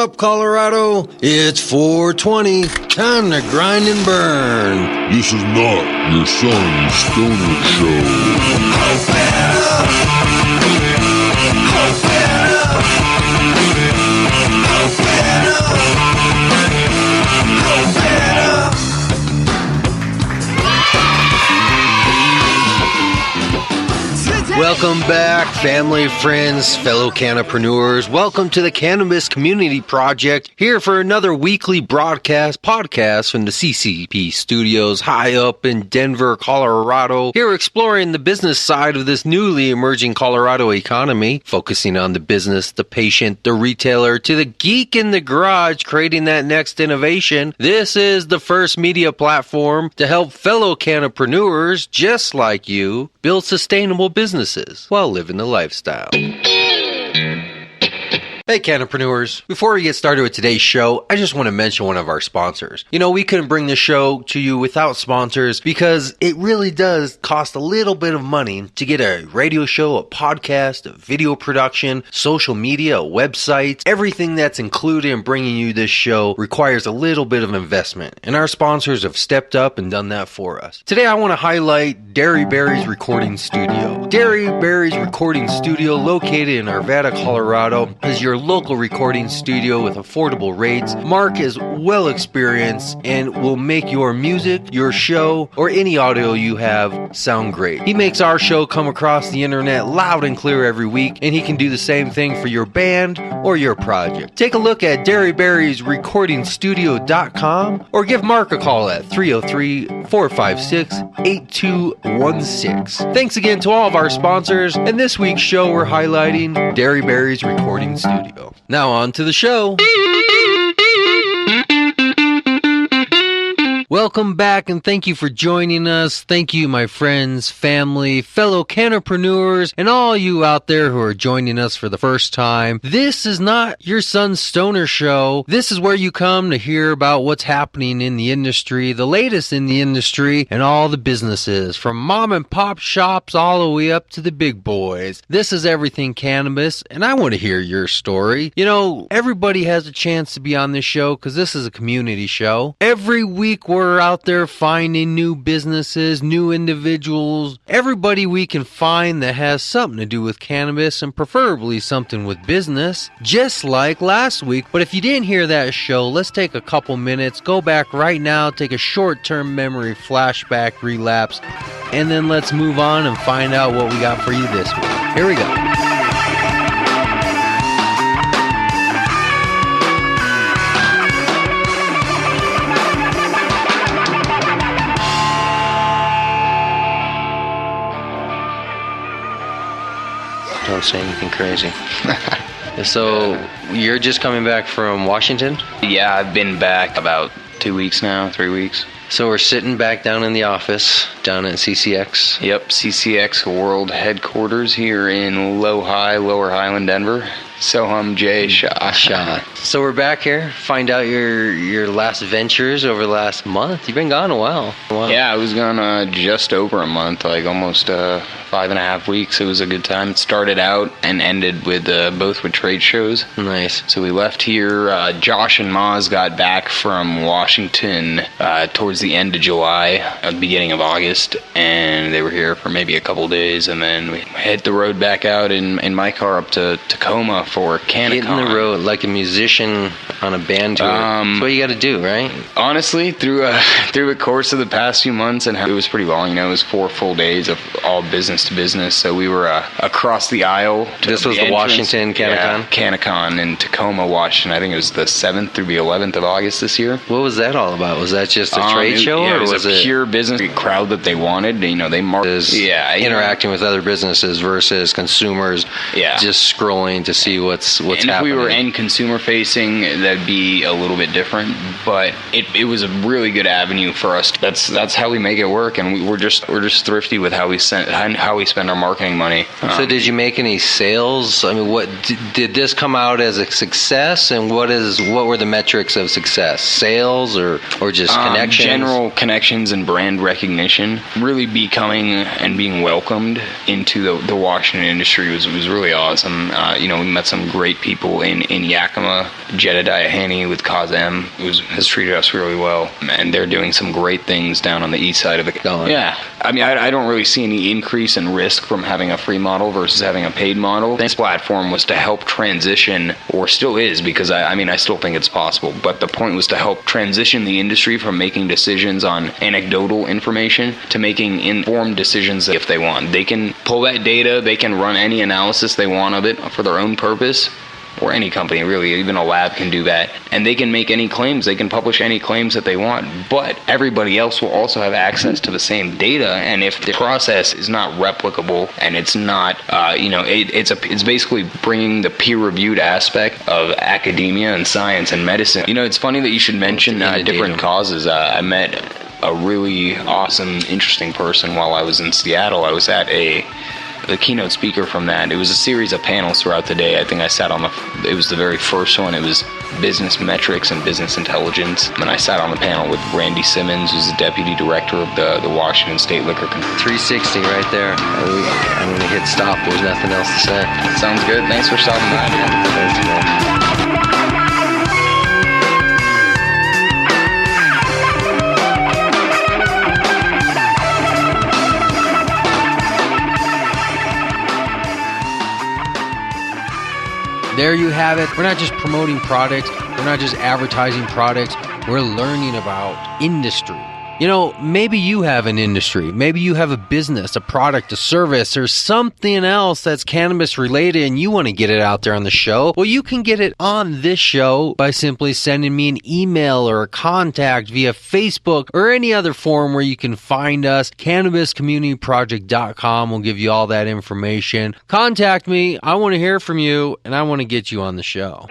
up, Colorado? It's 420. Time to grind and burn. This is not your son's stoner show. Welcome back, family, friends, fellow cannapreneurs. Welcome to the Cannabis Community Project, here for another weekly podcast from the CCP studios high up in Denver, Colorado. Here exploring the business side of this newly emerging Colorado economy, focusing on the business, the patient, the retailer, to the geek in the garage, creating that next innovation. This is the first media platform to help fellow cannapreneurs just like you build sustainable businesses while living the lifestyle. Hey, cannapreneurs. Before we get started with today's show, I just want to mention one of our sponsors. You know, we couldn't bring the show to you without sponsors because it really does cost a little bit of money to get a radio show, a podcast, a video production, social media, a website. Everything that's included in bringing you this show requires a little bit of investment, and our sponsors have stepped up and done that for us. Today, I want to highlight Dairy Berry's Recording Studio. Dairy Berry's Recording Studio, located in Arvada, Colorado, is your local recording studio with affordable rates. Mark is well experienced and will make your music, your show, or any audio you have sound great. He makes our show come across the internet loud and clear every week, and he can do the same thing for your band or your project. Take a look at dairyberriesrecordingstudio.com or give Mark a call at 303-456-8216. Thanks again to all of our sponsors, and this week's show we're highlighting Dairy Berry's Recording Studio. Now on to the show. Welcome back, and thank you for joining us. Thank you, my friends, family, fellow cannapreneurs, and all you out there who are joining us for the first time. This is not your son's stoner show. This is where you come to hear about what's happening in the industry, the latest in the industry, and all the businesses, from mom and pop shops all the way up to the big boys. This is everything cannabis, and I want to hear your story. You know, everybody has a chance to be on this show because this is a community show. Every week we're out there finding new businesses, new individuals, everybody we can find that has something to do with cannabis, and preferably something with business, just like last week. But if you didn't hear that show, let's take a couple minutes, go back right now, take a short-term memory flashback relapse, and then let's move on and find out what we got for you this week. Here we go. Don't say anything crazy. So, you're just coming back from Washington? Yeah, I've been back about 2 weeks now, 3 weeks. So we're sitting back down in the office, down at CCX. Yep, CCX World Headquarters here in Lower Highland, Denver. So I'm Jay Shah. So we're back here, find out your last ventures over the last month. You've been gone a while. Yeah, I was gone just over a month, like almost 5.5 weeks. It was a good time. It started out and ended with both with trade shows. Nice. So we left here. Josh and Maz got back from Washington towards the end of July, at the beginning of August, and they were here for maybe a couple days, and then we hit the road back out in my car up to Tacoma for Cannabis. Hitting the road like a musician on a band tour. That's what you got to do, right? Honestly, through the course of the past few months, and it was pretty long. You know, it was 4 full days of all business to business. So we were across the aisle. This was the Washington CannaCon? Yeah, CannaCon in Tacoma, Washington. I think it was the 7th through the 11th of August this year. What was that all about? Was that just a trade show? Yeah, or it was a pure business crowd that they wanted. You know, they marketed. Yeah, interacting with other businesses versus consumers. Yeah, just scrolling to see what's happening. If we were end consumer facing, that'd be a little bit different. But it was a really good avenue for us. That's how we make it work, and we're just thrifty with how we spend our marketing money. So did you make any sales? I mean, what did this come out as a success, and what were the metrics of success? Sales or just connections? General connections and brand recognition. Really becoming and being welcomed into the Washington industry was really awesome. We met some great people in Yakima. Jedediah Haney with Cause M has treated us really well, and they're doing some great things down on the east side of the... Yeah. I mean, I don't really see any increase in risk from having a free model versus having a paid model. This platform was to help transition, or still is, because I still think it's possible, but the point was to help transition the industry from making decisions on anecdotal information to making informed decisions if they want. They can pull that data, they can run any analysis they want of it for their own purpose, or any company really, even a lab can do that, and they can make any claims, they can publish any claims that they want, but everybody else will also have access to the same data. And if the process is not replicable and it's not, it's basically bringing the peer-reviewed aspect of academia and science and medicine. It's funny that you should mention different causes. I met a really awesome, interesting person while I was in Seattle. I was at the keynote speaker from that. It was a series of panels throughout the day. I think I sat on it was the very first one. It was business metrics and business intelligence. And I sat on the panel with Randy Simmons, who's the deputy director of the Washington State Liquor Control. 360 right there. I'm going to hit stop. There's nothing else to say. Sounds good. Thanks for stopping by, man. Thanks, man. There you have it. We're not just promoting products. We're not just advertising products. We're learning about industry. Maybe you have an industry. Maybe you have a business, a product, a service, or something else that's cannabis related and you want to get it out there on the show. Well, you can get it on this show by simply sending me an email or a contact via Facebook or any other forum where you can find us. CannabisCommunityProject.com will give you all that information. Contact me. I want to hear from you and I want to get you on the show.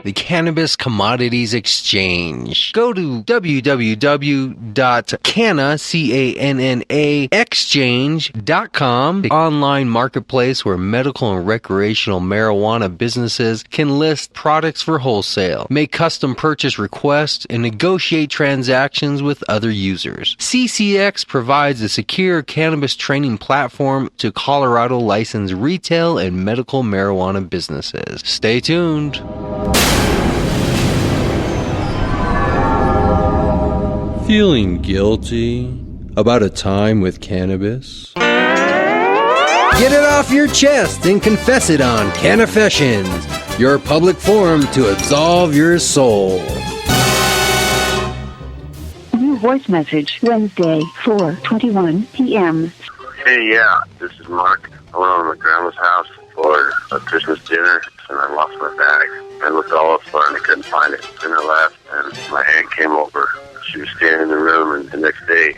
The Cannabis Commodities Exchange. Go to www.cannaexchange.com, the online marketplace where medical and recreational marijuana businesses can list products for wholesale, make custom purchase requests, and negotiate transactions with other users. CCX provides a secure cannabis training platform to Colorado licensed retail and medical marijuana businesses. Stay tuned. Feeling guilty about a time with cannabis? Get it off your chest and confess it on Cannafessions, your public forum to absolve your soul. New voice message, Wednesday, 4:21 p.m. Hey, yeah, this is Mark. I went over to my grandma's house for a Christmas dinner, and I lost my bag. I looked all up for it, and I couldn't find it. Then I left, and my aunt came over. She was standing in the room, and the next day,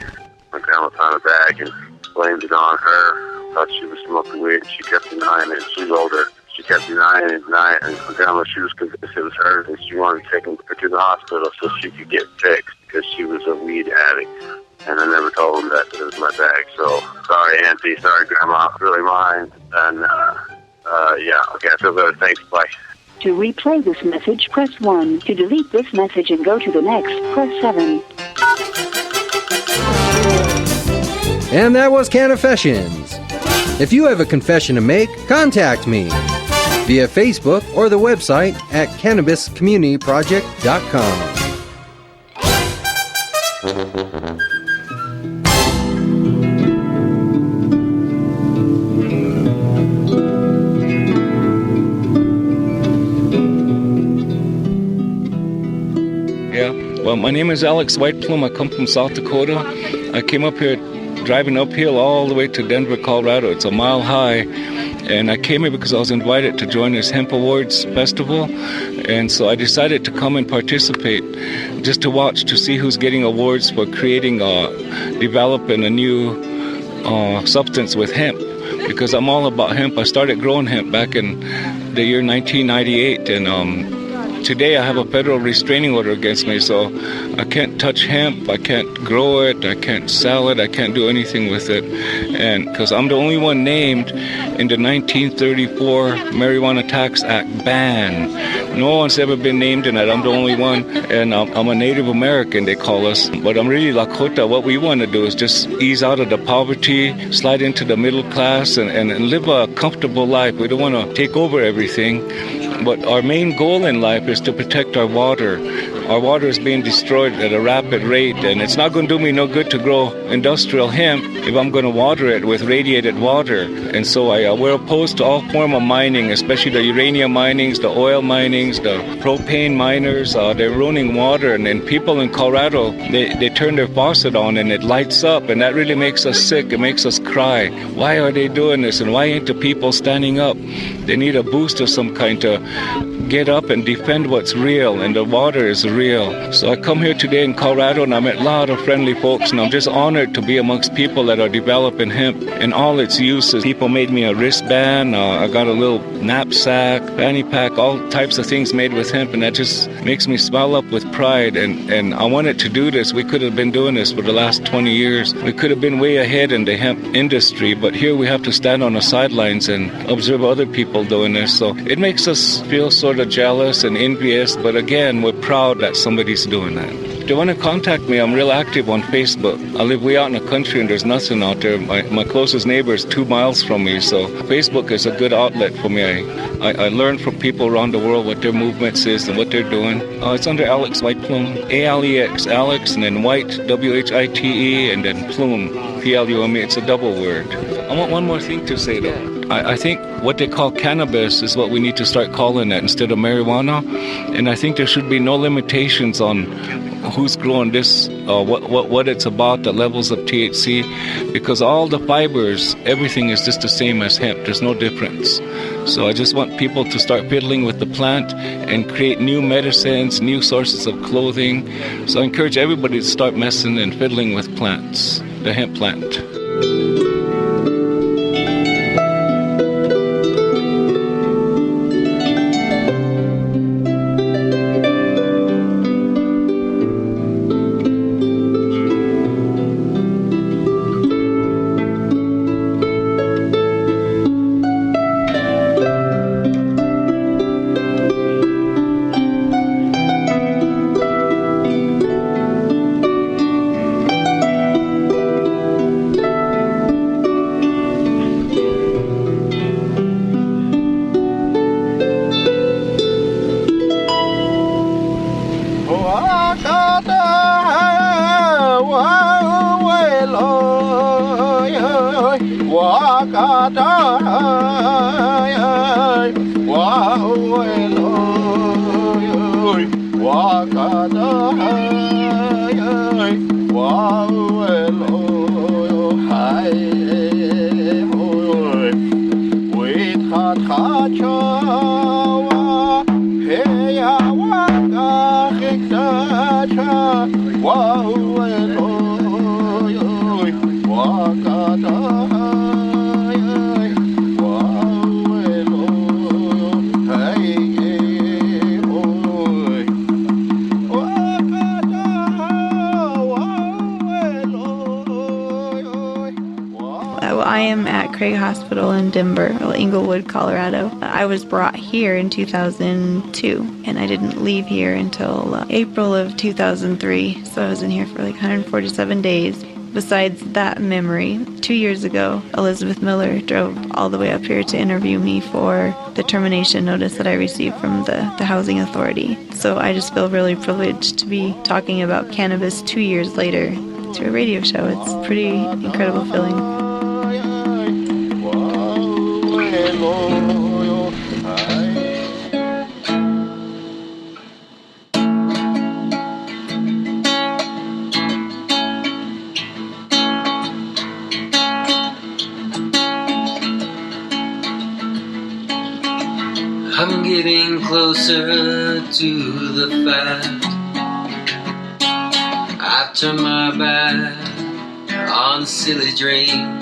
my grandma found a bag and blamed it on her. Thought she was smoking weed. She kept denying it. She's older. She kept denying it, and my grandma, she was convinced it was her, and she wanted to take her to the hospital so she could get fixed because she was a weed addict. And I never told them that it was my bag. So, sorry, Auntie. Sorry, Grandma. It's really mine. And, yeah, okay, I feel better. Thanks. Bye. To replay this message, press 1. To delete this message and go to the next, press 7. And that was Cannafessions. If you have a confession to make, contact me via Facebook or the website at CannabisCommunityProject.com. Well, my name is Alex Whiteplume. I come from South Dakota. I came up here driving uphill all the way to Denver, Colorado. It's a mile high. And I came here because I was invited to join this Hemp Awards Festival. And so I decided to come and participate just to watch, to see who's getting awards for creating, developing a new substance with hemp. Because I'm all about hemp. I started growing hemp back in the year 1998. And today I have a federal restraining order against me, so I can't touch hemp, I can't grow it, I can't sell it, I can't do anything with it. And because I'm the only one named in the 1934 Marijuana Tax Act ban. No one's ever been named in it. I'm the only one, and I'm a Native American, they call us. But I'm really Lakota. What we want to do is just ease out of the poverty, slide into the middle class, and live a comfortable life. We don't want to take over everything. But our main goal in life is to protect our water. Our water is being destroyed at a rapid rate, and it's not going to do me no good to grow industrial hemp if I'm going to water it with radiated water. And so we're opposed to all form of mining, especially the uranium minings, the oil minings, the propane miners. They're ruining water, and then people in Colorado, they turn their faucet on and it lights up, and that really makes us sick. It makes us cry. Why are they doing this, and why ain't the people standing up? They need a boost of some kind to get up and defend what's real, and the water is real. So I come here today in Colorado, and I met a lot of friendly folks, and I'm just honored to be amongst people that are developing hemp and all its uses. People made me a wristband, I got a little knapsack, fanny pack, all types of things made with hemp, and that just makes me swell up with pride, and I wanted to do this. We could have been doing this for the last 20 years. We could have been way ahead in the hemp industry, but here we have to stand on the sidelines and observe other people doing this. So it makes us feel sort of jealous and envious, but again, we're proud that somebody's doing that. If you want to contact me, I'm real active on Facebook. I live way out in the country and there's nothing out there. My closest neighbor is 2 miles from me, so Facebook is a good outlet for me. I learn from people around the world what their movements is and what they're doing. It's under Alex White Plume, A-L-E-X, Alex, and then White, W-H-I-T-E, and then Plume, P-L-U-M-E. It's a double word. I want one more thing to say, though. I think what they call cannabis is what we need to start calling it instead of marijuana. And I think there should be no limitations on who's growing this, what it's about, the levels of THC, because all the fibers, everything is just the same as hemp. There's no difference. So I just want people to start fiddling with the plant and create new medicines, new sources of clothing. So I encourage everybody to start messing and fiddling with plants, the hemp plant. I am at Craig Hospital in Denver, Inglewood, Colorado. I was brought here in 2002, and I didn't leave here until April of 2003, so I was in here for like 147 days. Besides that memory, 2 years ago, Elizabeth Miller drove all the way up here to interview me for the termination notice that I received from the Housing Authority. So I just feel really privileged to be talking about cannabis 2 years later to a radio show. It's a pretty incredible feeling. I'm getting closer to the fact I've turned my back on the silly dream.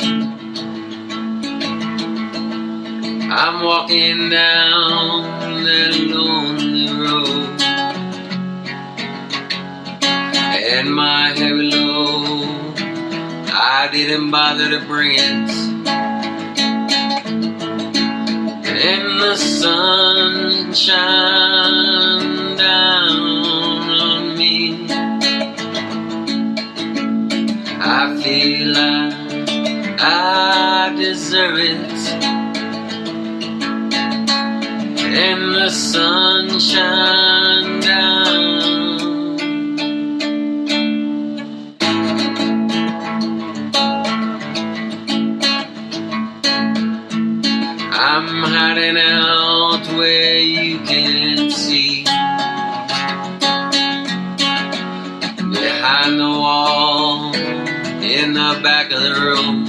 I'm walking down that lonely road, didn't bother to bring it. And the sun shine down on me. I feel like I deserve it. And the sun shine down. I'm hiding out where you can see, behind the wall, in the back of the room.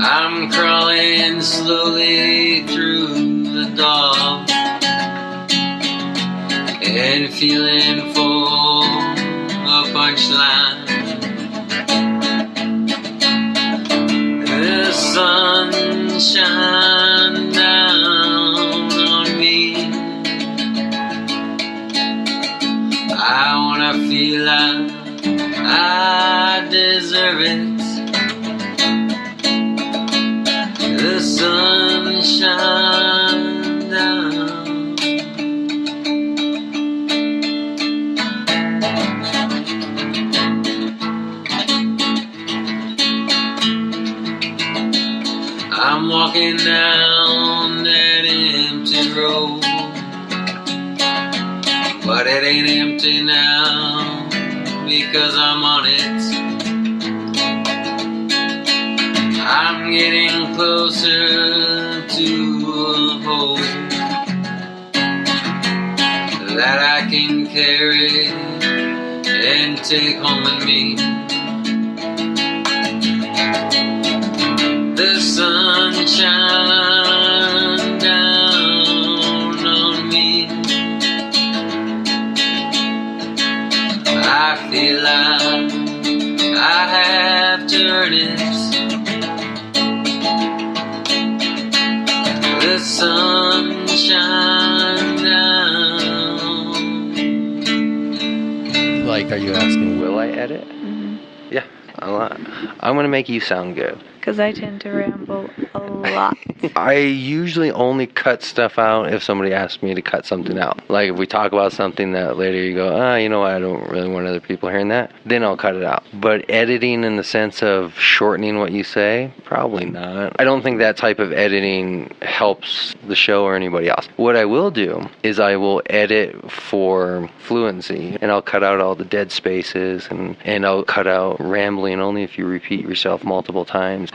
I'm crawling slowly through the door and feeling for a punchline. The sun shine down on me. I wanna feel like I deserve it. The sun shine down. I'm walking down that empty road, but it ain't empty now because I'm on it. I'm getting closer to a home that I can carry and take home with me. The sun shine down on me. I feel like I have to earn it. The sun shine down. Like, are you asking, will I edit? Mm-hmm. Yeah, I'm going to make you sound good. Because I tend to ramble a lot. I usually only cut stuff out if somebody asks me to cut something out. Like if we talk about something that later you go, you know what, I don't really want other people hearing that, then I'll cut it out. But editing in the sense of shortening what you say, probably not. I don't think that type of editing helps the show or anybody else. What I will do is I will edit for fluency, and I'll cut out all the dead spaces, and I'll cut out rambling only if you repeat yourself multiple times.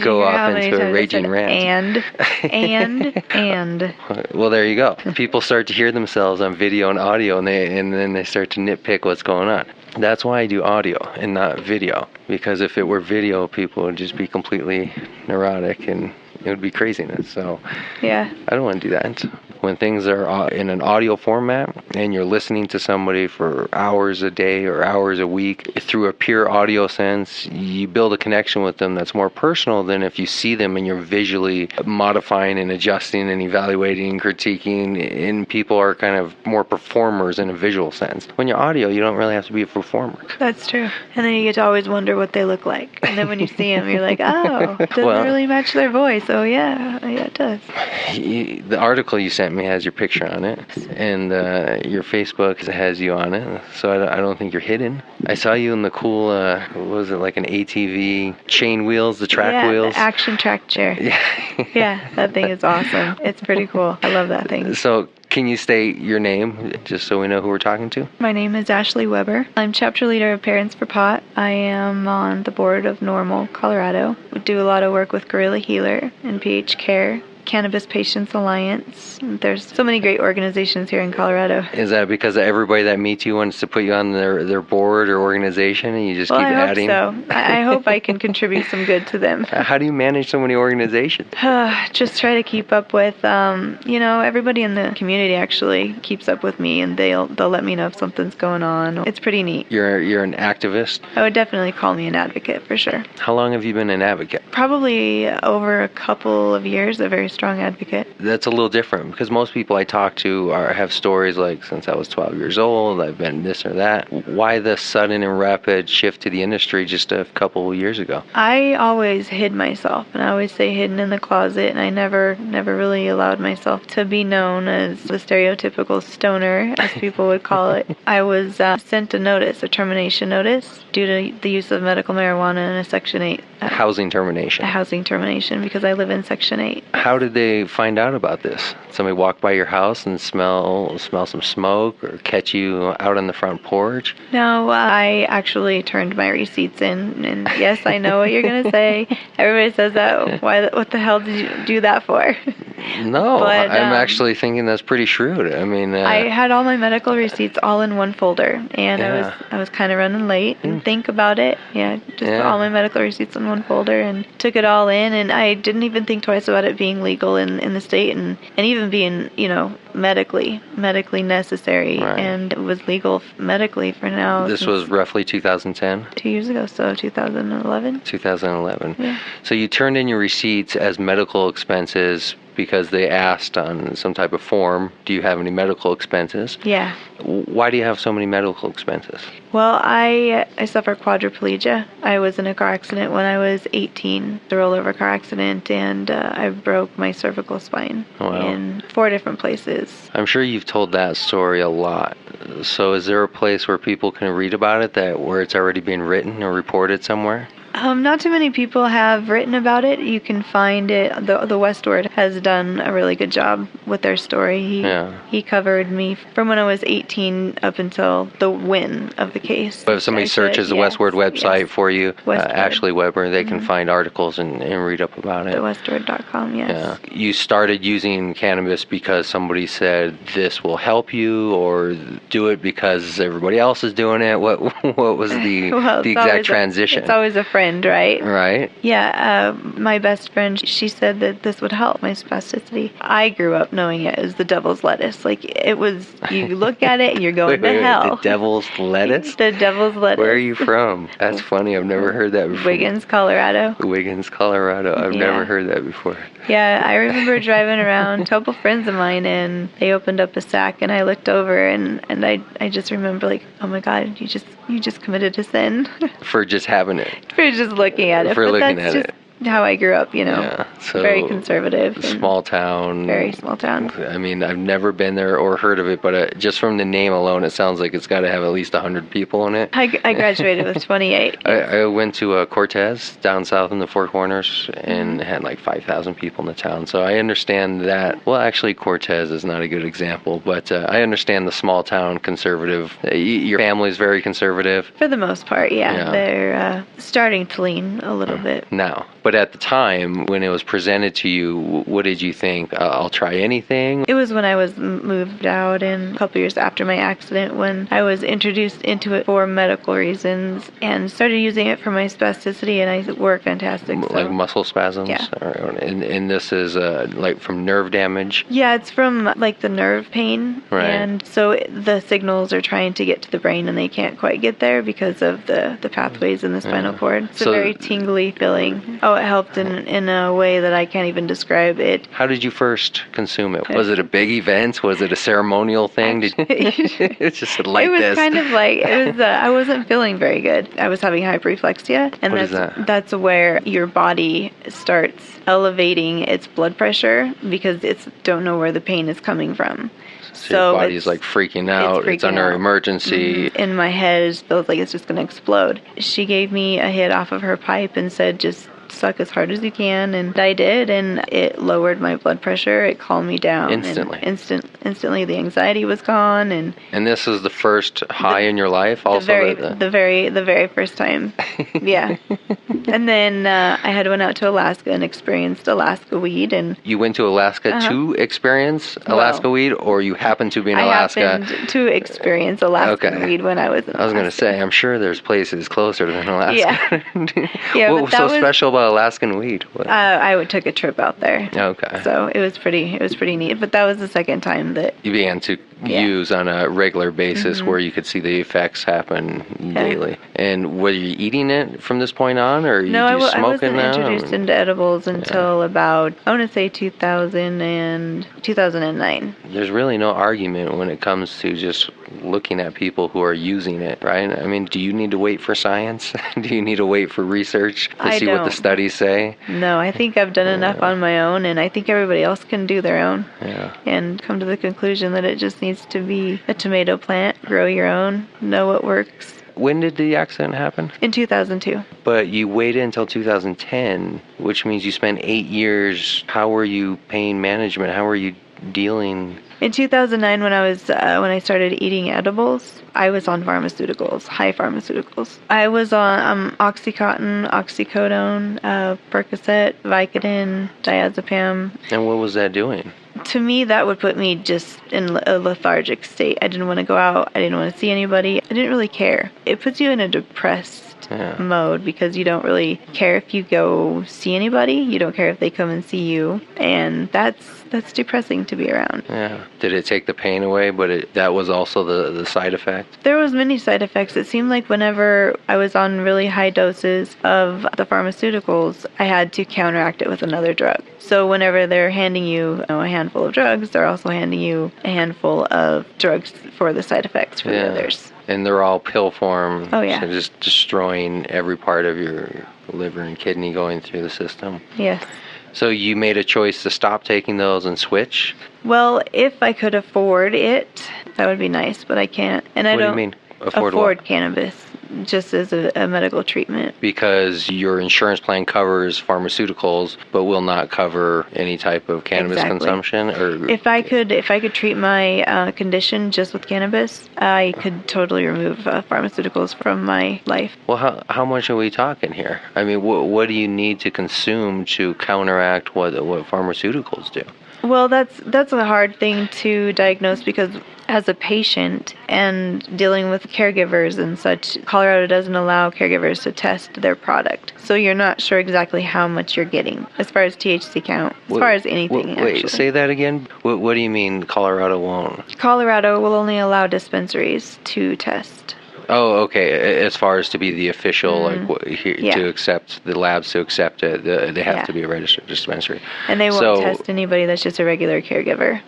Go off into a raging rant. And. Well, there you go. People start to hear themselves on video and audio, and then they start to nitpick what's going on. That's why I do audio and not video. Because if it were video, people would just be completely neurotic and it would be craziness. So yeah, I don't want to do that. When things are in an audio format and you're listening to somebody for hours a day or hours a week through a pure audio sense, you build a connection with them that's more personal than if you see them and you're visually modifying and adjusting and evaluating and critiquing, and people are kind of more performers in a visual sense. When you're audio, you don't really have to be a performer. That's true. And then you get to always wonder what they look like. And then when you see them, you're like, oh, it doesn't really match their voice. Oh, yeah, it does. The article you sent me has your picture on it, and your Facebook has you on it, so I don't think you're hidden. I saw you in the cool, what was it, like an ATV chain wheels, the track wheels? The action track chair. Yeah, that thing is awesome. It's pretty cool. I love that thing. So can you state your name, just so we know who we're talking to? My name is Ashley Weber. I'm chapter leader of Parents for Pot. I am on the board of Normal, Colorado. We do a lot of work with Gorilla Healer and PH Care, Cannabis Patients Alliance. There's so many great organizations here in Colorado. Is that because everybody that meets you wants to put you on their board or organization, and you just keep adding? I hope so. I hope I can contribute some good to them. How do you manage so many organizations? Just try to keep up with, everybody in the community actually keeps up with me, and they'll let me know if something's going on. It's pretty neat. You're an activist? I would definitely call me an advocate for sure. How long have you been an advocate? Probably over a couple of years, a very strong advocate. That's a little different because most people I talk to have stories like, since I was 12 years old, I've been this or that. Why the sudden and rapid shift to the industry just a couple years ago? I always hid myself, and I always say hidden in the closet, and I never really allowed myself to be known as the stereotypical stoner, as people would call it. I was sent a termination notice, due to the use of medical marijuana in a Section 8. Housing termination. A housing termination, because I live in Section 8. How did they find out about this? Somebody walk by your house and smell some smoke, or catch you out on the front porch? No, I actually turned my receipts in, and yes, I know what you're going to say. Everybody says that. What the hell did you do that for? No, but, I'm actually thinking that's pretty shrewd. I mean, I had all my medical receipts all in one folder, and I was kind of running late. Didn't think about it. Put all my medical receipts in one folder and took it all in, and I didn't even think twice about it being legal in the state, and even being, medically necessary, right. And it was legal medically for now. This was roughly 2010? 2 years ago, so 2011. 2011. Yeah. So you turned in your receipts as medical expenses because they asked on some type of form, do you have any medical expenses? Yeah. Why do you have so many medical expenses? Well, I suffer quadriplegia. I was in a car accident when I was 18, a rollover car accident, and I broke my cervical spine in 4 different places. I'm sure you've told that story a lot. So is there a place where people can read about it, where it's already been written or reported somewhere? Not too many people have written about it. You can find it. The Westward has done a really good job with their story. He covered me from when I was 18 up until the win of the case. But if somebody searches the Westward website for you, Ashley Weber, they can find articles and read up about it. TheWestward.com, yes. Yeah. You started using cannabis because somebody said this will help you, or do it because everybody else is doing it? What was the exact transition? It's always a friend, right? Right. Yeah, my best friend, she said that this would help my spasticity. I grew up knowing it as the devil's lettuce. Like, it was, you look at it and you're going to hell. The devil's lettuce? The devil's lettuce. Where are you from? That's funny. I've never heard that before. Wiggins, Colorado. Wiggins, Colorado. I've never heard that before. Yeah, I remember driving around, a couple friends of mine, and they opened up a sack, and I looked over, and I just remember, like, oh my God, you just committed a sin. For just having it. For just looking at it. For looking at it. How I grew up, Yeah, so very conservative. Small town. Very small town. I mean, I've never been there or heard of it, but just from the name alone, it sounds like it's got to have at least 100 people in it. I graduated with 28. I went to Cortez down south in the Four Corners and had like 5,000 people in the town. So I understand that. Well, actually, Cortez is not a good example, but I understand the small town conservative. Your family's very conservative. For the most part, yeah. They're starting to lean a little bit. Now. But at the time, when it was presented to you, what did you think? I'll try anything? It was when I was moved out, and a couple years after my accident, when I was introduced into it for medical reasons and started using it for my spasticity, and I work fantastic. Like muscle spasms? Yeah. And this is like from nerve damage? Yeah, it's from like the nerve pain. Right. And so the signals are trying to get to the brain, and they can't quite get there because of the pathways in the spinal cord. It's a very tingly feeling. Oh, it helped in a way that I can't even describe it. How did you first consume it? Was it a big event? Was it a ceremonial thing? It's just like it was this. Kind of like, it was. I wasn't feeling very good. I was having hyperreflexia, and what is that? That's where your body starts elevating its blood pressure because it's don't know where the pain is coming from. So your body's like freaking out. It's under emergency. In my head, it feels like it's just going to explode. She gave me a hit off of her pipe and said, just suck as hard as you can, and I did, and it lowered my blood pressure. It calmed me down instantly. Instantly, the anxiety was gone, and this was the first high in your life. Also, the very first time. Yeah. And then I had went out to Alaska and experienced Alaska weed, and you went to Alaska to experience Alaska weed, or you happened to be in Alaska? I happened to experience Alaska weed when I was in Alaska. I was going to say, I'm sure there's places closer than Alaska. Yeah. What was so special about Alaskan weed? I took a trip out there. Okay. So it was pretty neat. But that was the second time that you began to use on a regular basis where you could see the effects happen daily. And were you eating it from this point on, or No, you I smoking wasn't now? introduced into edibles until about, I want to say 2009. There's really no argument when it comes to just looking at people who are using it, right? I mean, do you need to wait for science? Do you need to wait for research to see what the studies say? No, I think I've done enough on my own, and I think everybody else can do their own. And come to the conclusion that it just needs to be a tomato plant, grow your own, know what works. When did the accident happen? In 2002. But you waited until 2010, which means you spent 8 years. How were you paying management? How were you dealing? In 2009, when I started eating edibles, I was on pharmaceuticals, high pharmaceuticals. I was on Oxycontin, oxycodone, Percocet, Vicodin, diazepam. And what was that doing? To me, that would put me just in a lethargic state. I didn't want to go out. I didn't want to see anybody. I didn't really care. It puts you in a depressed mode because you don't really care if you go see anybody. You don't care if they come and see you. And that's depressing to be around. Yeah. Did it take the pain away, but that was also the side effect? There was many side effects. It seemed like whenever I was on really high doses of the pharmaceuticals, I had to counteract it with another drug. So whenever they're handing you a handful of drugs, they're also handing you a handful of drugs for the side effects for the others. And they're all pill form. Oh, yeah. So just destroying every part of your liver and kidney going through the system. Yes. So you made a choice to stop taking those and switch? Well, if I could afford it, that would be nice, but I can't. And I don't What do you mean? afford cannabis just as a medical treatment. Because your insurance plan covers pharmaceuticals, but will not cover any type of cannabis consumption? Or If I could treat my condition just with cannabis, I could totally remove pharmaceuticals from my life. Well, how much are we talking here? I mean, what do you need to consume to counteract what pharmaceuticals do? Well, that's a hard thing to diagnose because as a patient and dealing with caregivers and such, Colorado doesn't allow caregivers to test their product. So you're not sure exactly how much you're getting as far as THC count, as far as anything, actually. Wait, say that again? What do you mean Colorado won't? Colorado will only allow dispensaries to test. Oh, okay. As far as to be the official, to accept, the labs to accept it, they have to be a registered dispensary. And they won't test anybody that's just a regular caregiver.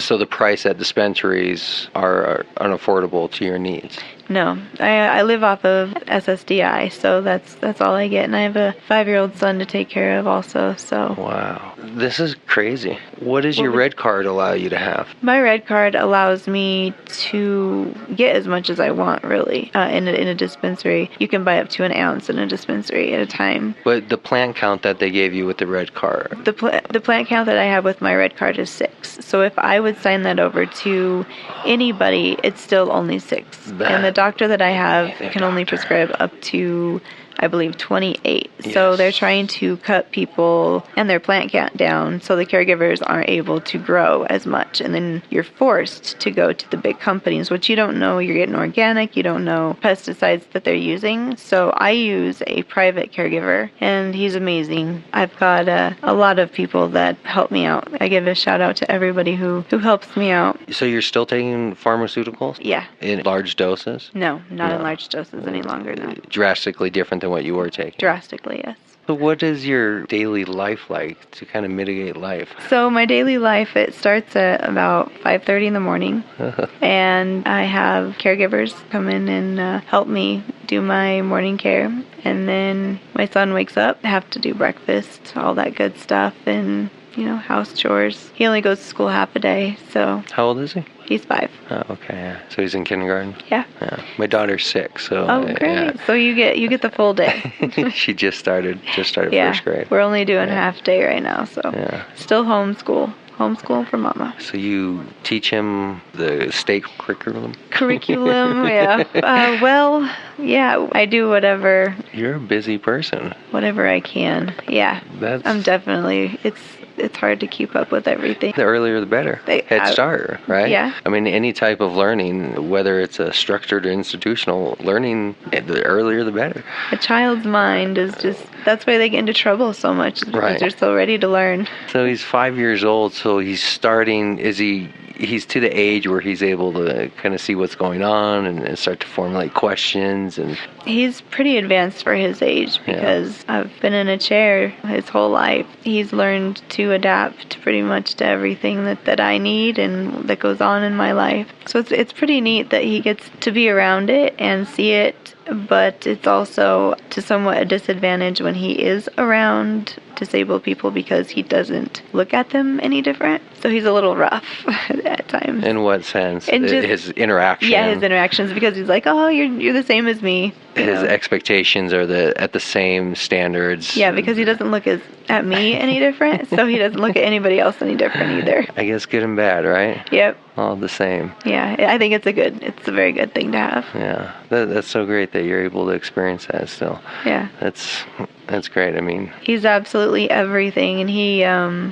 So the price at dispensaries are unaffordable to your needs? No, I live off of SSDI, so that's all I get, and I have a 5-year-old son to take care of also. So wow, this is crazy. What does your red card allow you to have? My red card allows me to get as much as I want, really. In a dispensary, you can buy up to an ounce in a dispensary at a time. But the plant count that they gave you with the red card? The plant count that I have with my red card is 6. So if I would sign that over to anybody, it's still only 6. And the doctor that I have can only prescribe up to, I believe, 28. Yes. So they're trying to cut people and their plant count down so the caregivers aren't able to grow as much. And then you're forced to go to the big companies, which you don't know you're getting organic, you don't know pesticides that they're using. So I use a private caregiver, and he's amazing. I've got a lot of people that help me out. I give a shout out to everybody who helps me out. So you're still taking pharmaceuticals? Yeah. In large doses? No, not in large doses any longer, no. Drastically different than what you were taking? Drastically, yes. So what is your daily life like to kind of mitigate life? So my daily life, it starts at about 5:30 in the morning, and I have caregivers come in and help me do my morning care. And then my son wakes up, I have to do breakfast, all that good stuff, and house chores. He only goes to school half a day, so. How old is he? He's 5. Oh, okay. Yeah. So he's in kindergarten? Yeah. My daughter's 6, so. Oh, great. Yeah. So you get the full day. She just started first grade. We're only doing half day right now, so. Yeah. Still homeschool for mama. So you teach him the state curriculum? Yeah. Well, yeah, I do whatever. You're a busy person. Whatever I can. Yeah. I'm definitely, it's hard to keep up with everything. The earlier the better. Head start, right? Yeah. I mean, any type of learning, whether it's a structured or institutional learning, the earlier the better. A child's mind is just, that's why they get into trouble so much, because they're so ready to learn. So he's 5 years old, so he's starting, is he he's to the age where he's able to kind of see what's going on and start to formulate questions. And He's pretty advanced for his age because I've been in a chair his whole life. He's learned to adapt pretty much to everything that I need and that goes on in my life. So it's pretty neat that he gets to be around it and see it, but it's also to somewhat a disadvantage when he is around disabled people because he doesn't look at them any different. So he's a little rough at times. In what sense? And just, his interaction. Yeah, his interactions, because he's like, oh, you're the same as me. His expectations are at the same standards. Yeah, because he doesn't look at me any different, so he doesn't look at anybody else any different either. I guess good and bad, right? Yep. All the same. Yeah, I think it's a very good thing to have. Yeah, that's so great that you're able to experience that still. Yeah. That's great. I mean, he's absolutely everything, and he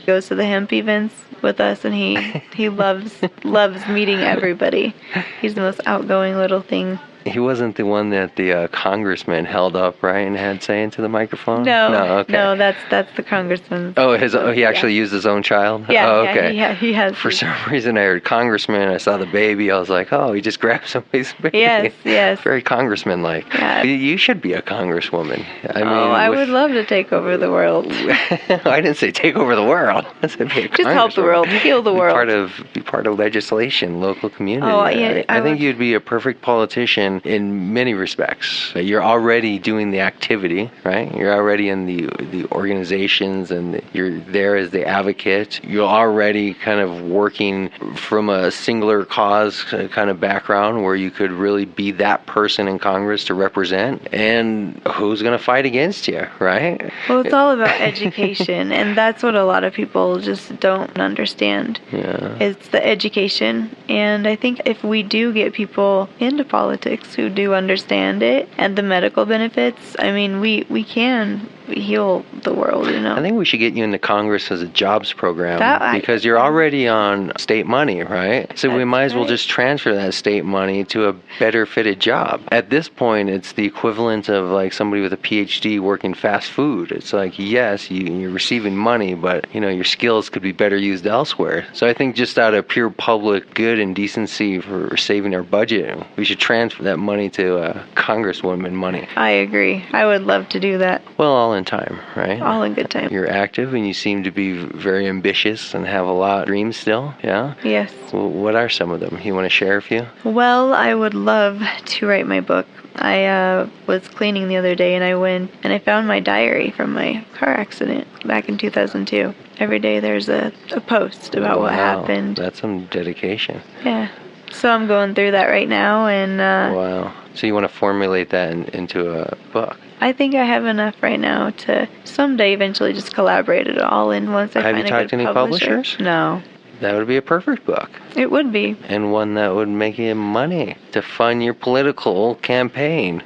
goes to the hemp events with us, and he loves meeting everybody. He's the most outgoing little thing. He wasn't the one that the congressman held up, right, and had say into the microphone? No, okay. No, that's the congressman. Oh, he actually used his own child? Yeah, oh, okay. Yeah, he has. For some reason, I heard congressman, I saw the baby, I was like, oh, he just grabbed somebody's baby. Yes. Very congressman-like. Yeah. You should be a congresswoman. I would love to take over the world. I didn't say take over the world. I said be a just help the world, heal the world. Be part of legislation, local community. Oh, yeah. I think you'd be a perfect politician in many respects. You're already doing the activity, right? You're already in the organizations, and you're there as the advocate. You're already kind of working from a singular cause kind of background where you could really be that person in Congress to represent. And who's going to fight against you, right? Well, it's all about education, and that's what a lot of people just don't understand. Yeah. It's the education, and I think if we do get people into politics who do understand it and the medical benefits, I mean, we can heal the world, you know. I think we should get you into Congress as a jobs program because you're Mm-hmm. already on state money, right? So we might as well just transfer that state money to a better fitted job. At this point, it's the equivalent of like somebody with a PhD working fast food. It's like, yes, you're receiving money, but you know your skills could be better used elsewhere. So I think just out of pure public good and decency for saving our budget, we should transfer that money to Congresswoman money. I agree. I would love to do that. Well, all in time, right? All in good time. You're active and you seem to be very ambitious and have a lot of dreams still, yeah? Yes. Well, what are some of them? You want to share a few? Well, I would love to write my book. I was cleaning the other day and I went and I found my diary from my car accident back in 2002. Every day there's a post about what happened. That's some dedication. Yeah. So I'm going through that right now, and wow. So you want to formulate that into a book? I think I have enough right now to someday eventually just collaborate it all in once I find a good publisher. Have you talked to any publishers? No. That would be a perfect book. It would be. And one that would make you money to fund your political campaign.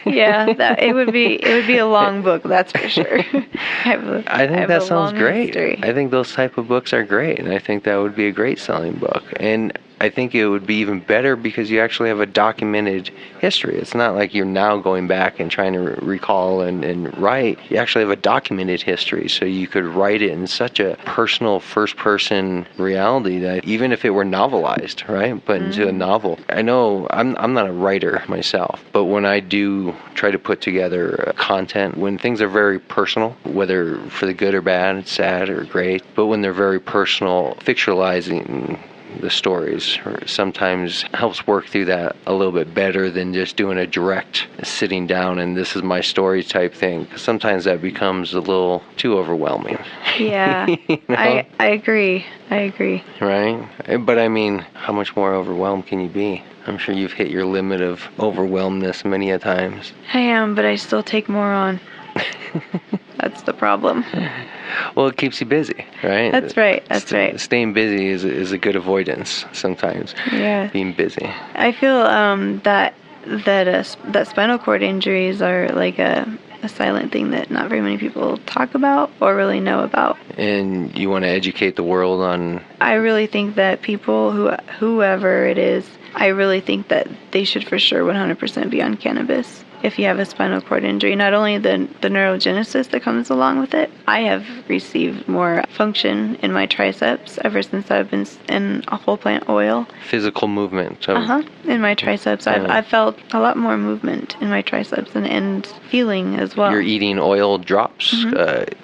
Yeah, it would be a long book, that's for sure. I think that sounds great. History. I think those type of books are great, and I think that would be a great selling book. And I think it would be even better because you actually have a documented history. It's not like you're now going back and trying to recall and write. You actually have a documented history, so you could write it in such a personal, first-person reality that even if it were novelized, right, put into a novel. I know I'm not a writer myself, but when I do try to put together content, when things are very personal, whether for the good or bad, sad or great, but when they're very personal, fictionalizing the stories sometimes helps work through that a little bit better than just doing a direct sitting down and this is my story type thing. Sometimes that becomes a little too overwhelming. Yeah, you know? I agree. Right? But I mean, how much more overwhelmed can you be? I'm sure you've hit your limit of overwhelmedness many a times. I am, but I still take more on. That's the problem. Well, it keeps you busy, right? That's right. Staying busy is a good avoidance sometimes. Yeah. Being busy. I feel that spinal cord injuries are like a silent thing that not very many people talk about or really know about. And you want to educate the world on... I really think that people, whoever it is, I really think that they should for sure 100% be on cannabis. if you have a spinal cord injury. Not only the neurogenesis that comes along with it, I have received more function in my triceps ever since I've been in a whole plant oil. Physical movement. In my triceps. I've felt a lot more movement in my triceps and feeling as well. You're eating oil drops,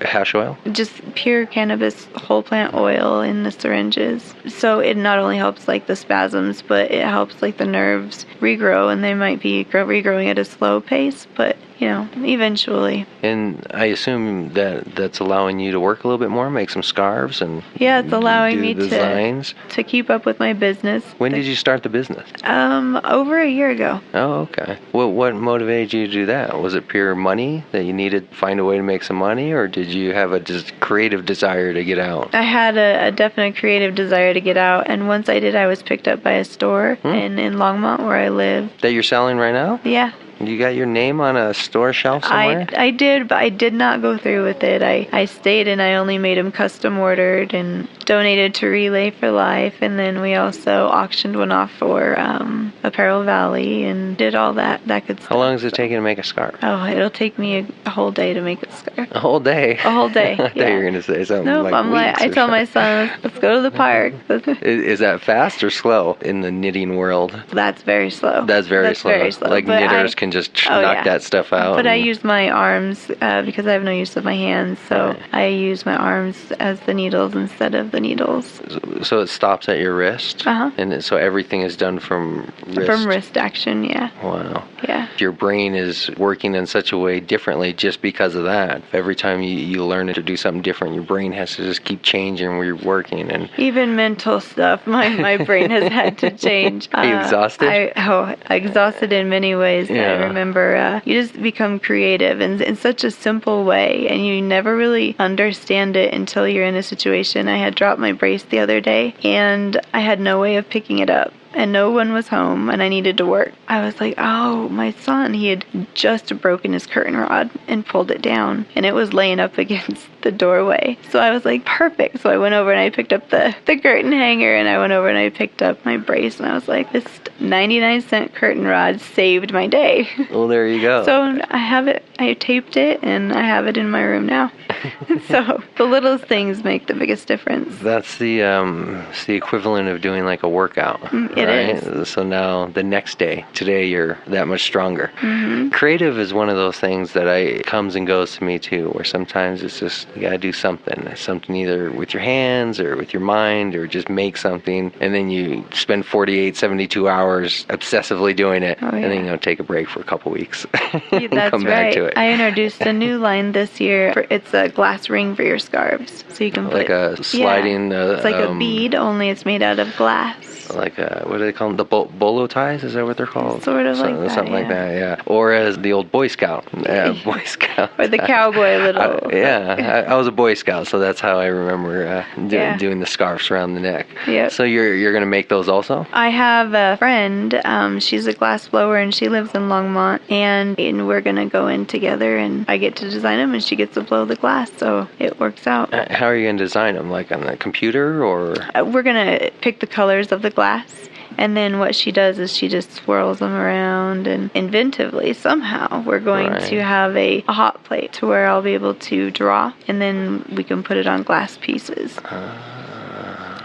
hash oil? Just pure cannabis whole plant oil in the syringes. So it not only helps like the spasms, but it helps like the nerves regrow, and they might be regrowing at a slow pace, but eventually. And I assume that that's allowing you to work a little bit more, make some scarves, and it's allowing do me designs. to keep up with my business. When did you start the business? Over a year ago. Oh, okay. What motivated you to do that? Was it pure money that you needed to find a way to make some money, or did you have a creative desire to get out? I had a definite creative desire to get out, and once I did, I was picked up by a store in Longmont where I live. That you're selling right now? Yeah. You got your name on a store shelf somewhere? I did, but I did not go through with it. I stayed and I only made them custom ordered and donated to Relay for Life. And then we also auctioned one off for Apparel Valley and did all that good stuff. How long does it take you to make a scarf? Oh, it'll take me a whole day to make a scarf. A whole day? A whole day. I thought you were going to say something nope, I tell my son, let's go to the park. Is that fast or slow in the knitting world? That's very slow. That's very slow. Like but knitters can just knock that stuff out. But I use my arms because I have no use of my hands, so I use my arms as the needles instead of the needles. So it stops at your wrist? And so everything is done from wrist? From wrist action, yeah. Wow. Yeah. Your brain is working in such a way differently just because of that. Every time you learn to do something different, your brain has to just keep changing where you're working. And even mental stuff, my brain has had to change. Are you exhausted? Exhausted in many ways. Yeah. I remember you just become creative in such a simple way, and you never really understand it until you're in a situation. I had dropped my brace the other day, and I had no way of picking it up. And no one was home, and I needed to work. I was like, oh, my son, he had just broken his curtain rod and pulled it down, and it was laying up against the doorway. So I was like, perfect. So I went over and I picked up the curtain hanger, and I went over and I picked up my brace, and I was like, this 99-cent curtain rod saved my day. Well, there you go. So I have it, I taped it, and I have it in my room now. So the littlest things make the biggest difference. That's the equivalent of doing like a workout. It is. So now the next day, today you're that much stronger. Mm-hmm. Creative is one of those things that comes and goes to me too, where sometimes it's just you gotta do something either with your hands or with your mind or just make something, and then you spend 72 hours obsessively doing it, and then you take a break for a couple weeks. Yeah, that's come right. back to it. I introduced a new line this year. It's a glass ring for your scarves, so you can put like a sliding. It's like a bead, only it's made out of glass. Like what do they call them? The bolo ties? Is that what they're called? Sort of like that. Something like that, yeah. Or as the old Boy Scout. Boy Scout. Or the cowboy little. I was a Boy Scout, so that's how I remember doing the scarves around the neck. Yeah. So you're going to make those also? I have a friend. She's a glass blower, and she lives in Longmont, and we're going to go in together, and I get to design them, and she gets to blow the glass, so it works out. How are you going to design them? Like on the computer, or? We're going to pick the colors of the glass, and then what she does is she just swirls them around, and inventively somehow we're going to have a hot plate to where I'll be able to draw, and then we can put it on glass pieces.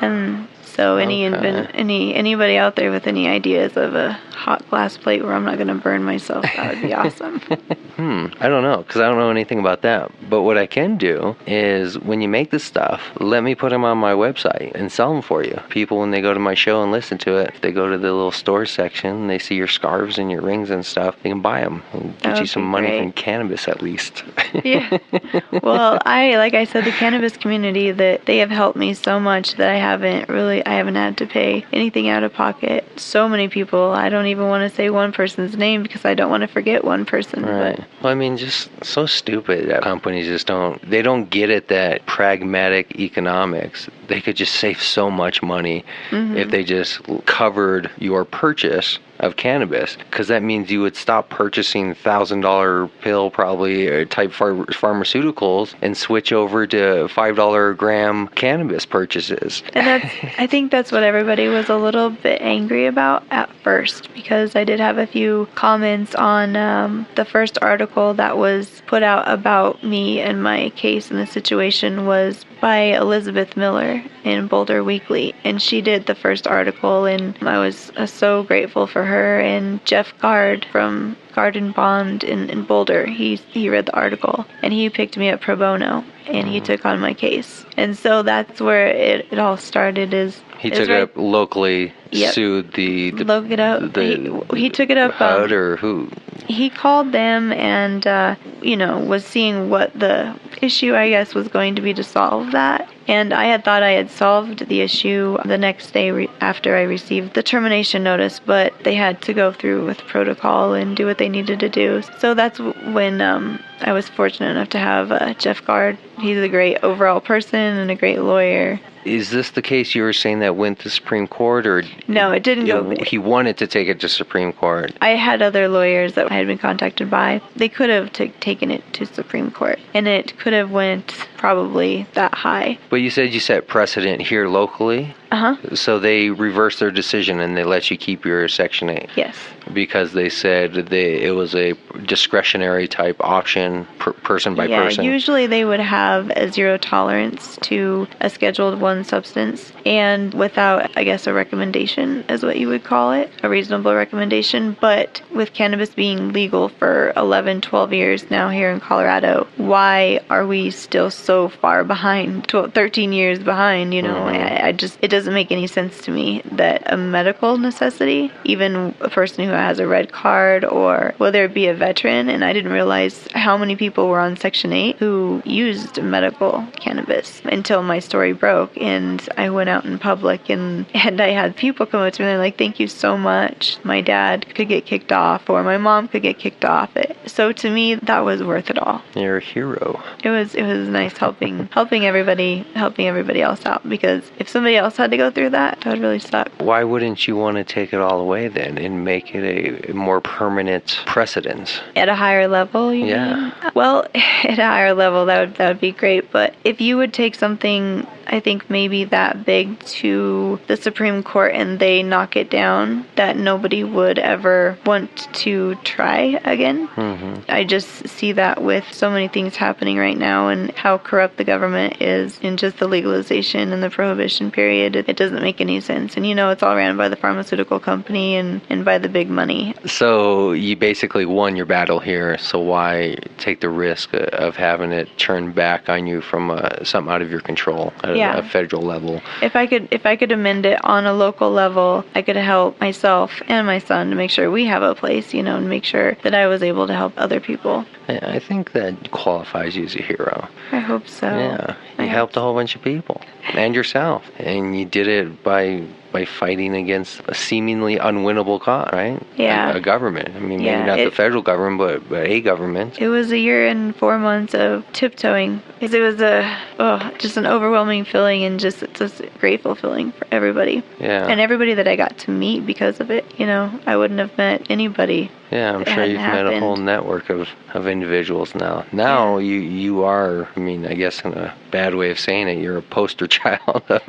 And so anybody out there with any ideas of a hot glass plate where I'm not going to burn myself, that would be awesome. I don't know, because I don't know anything about that. But what I can do is when you make this stuff, let me put them on my website and sell them for you. People, when they go to my show and listen to it, if they go to the little store section and they see your scarves and your rings and stuff, they can buy them and get you some money from Cannabis at least. Yeah. Well, like I said, the cannabis community, that they have helped me so much that I haven't had to pay anything out of pocket. So many people, I don't even want to say one person's name because I don't want to forget one person. Right. But Well, I mean, just so stupid that companies just don't get it, that pragmatic economics. they could just save so much money if they just covered your purchase of cannabis, because that means you would stop purchasing $1,000 pill probably type pharmaceuticals and switch over to $5 a gram cannabis purchases. And I think that's what everybody was a little bit angry about at first, because I did have a few comments on the first article that was put out about me and my case, and the situation was by Elizabeth Miller in Boulder Weekly, and she did the first article, and I was so grateful for her. And Jeff Gard from Garden Bond in Boulder, he read the article, and he picked me up pro bono, and he took on my case. And so that's where it all started. He took it up locally, sued the look it up. He took it up. HUD or who? He called them and was seeing what the issue, I guess, was going to be to solve that. And I had thought I had solved the issue the next day after I received the termination notice, but they had to go through with protocol and do what they needed to do. So that's when I was fortunate enough to have Jeff Gard. He's a great overall person and a great lawyer. Is this the case you were saying that went to Supreme Court, or no? It didn't go. He wanted to take it to Supreme Court. I had other lawyers that I had been contacted by. They could have taken it to Supreme Court, and it could have went probably that high. But you said you set precedent here locally. So they reversed their decision and they let you keep your Section 8. Yes. Because they said it was a discretionary type option, person by person. Yeah, usually they would have a zero tolerance to a Scheduled 1 substance, and without, I guess, a recommendation is what you would call it, a reasonable recommendation. But with cannabis being legal for 11, 12 years now here in Colorado, why are we still so far behind, 13 years behind, you know? It doesn't make any sense to me that a medical necessity, even a person who has a red card, or whether it be a veteran, and I didn't realize how many people were on Section 8 who used medical cannabis until my story broke, and I went out in public, and I had people come up to me and they're like, thank you so much. My dad could get kicked off, or my mom could get kicked off. So to me, that was worth it all. You're a hero. It was nice helping everybody else out, because if somebody else had to go through that would really suck. Why wouldn't you want to take it all away then and make it a more permanent precedence? At a higher level, you mean? Well, at a higher level, that would be great. But if you would take something, I think maybe that big, to the Supreme Court and they knock it down, that nobody would ever want to try again. I just see that with so many things happening right now, and how corrupt the government is in just the legalization and the prohibition period. It doesn't make any sense. And it's all ran by the pharmaceutical company and by the big money. So you basically won your battle here, so why take the risk of having it turned back on you from something out of your control at a federal level? If I could amend it on a local level, I could help myself and my son to make sure we have a place, and make sure that I was able to help other people. I think that qualifies you as a hero. I hope so. Yeah, you helped a whole bunch of people and yourself, and you did it by fighting against a seemingly unwinnable cause, right? Yeah. A government. I mean, maybe not the federal government, but a government. It was a year and 4 months of tiptoeing. It was just an overwhelming feeling, and just it's a grateful feeling for everybody. Yeah. And everybody that I got to meet because of it. I wouldn't have met anybody. Yeah, I'm sure you've met a whole network of individuals now. Now you are, I guess in a bad way of saying it, you're a poster child of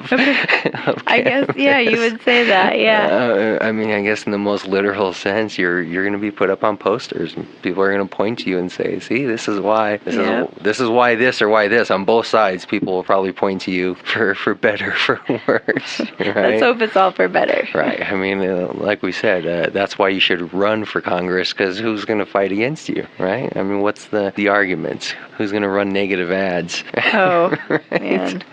I guess, you would say that, I guess in the most literal sense, you're going to be put up on posters, and people are going to point to you and say, see, this is why, this is why this or why this. On both sides, people will probably point to you for better, for worse, right? Let's hope it's all for better. Right. Like we said, that's why you should run for Congress, because who's going to fight against you, right? What's the arguments? Who's going to run negative ads? Oh, right? man.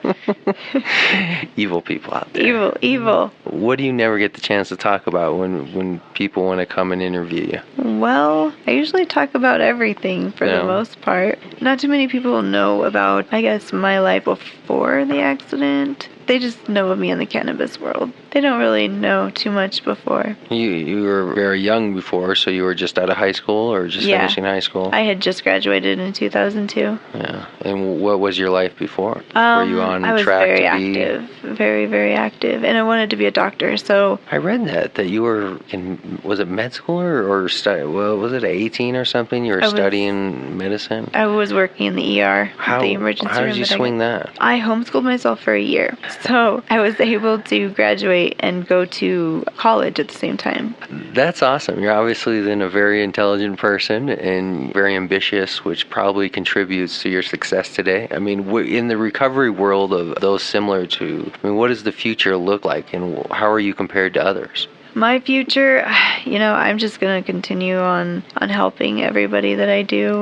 Evil people out there. Evil. What do you never get the chance to talk about when people want to come and interview you? Well, I usually talk about everything for the most part. Not too many people know about, I guess, my life before the accident. They just know of me in the cannabis world. They don't really know too much before. You were very young before, so you were just out of high school or just finishing high school? I had just graduated in 2002. Yeah. And what was your life before? Were you on I was track very to be... active, very, very active, and I wanted to be a doctor, so... I read that you were in, was it med school or was it 18 or something? You were studying medicine? I was working in the ER, the emergency room. How did you swing that? I homeschooled myself for a year, so I was able to graduate and go to college at the same time. That's awesome. You're obviously then a very intelligent person and very ambitious, which probably contributes to your success today. I mean, in the recovery world of those similar to, I mean, what does the future look like and how are you compared to others? My future, I'm just going to continue on helping everybody that I do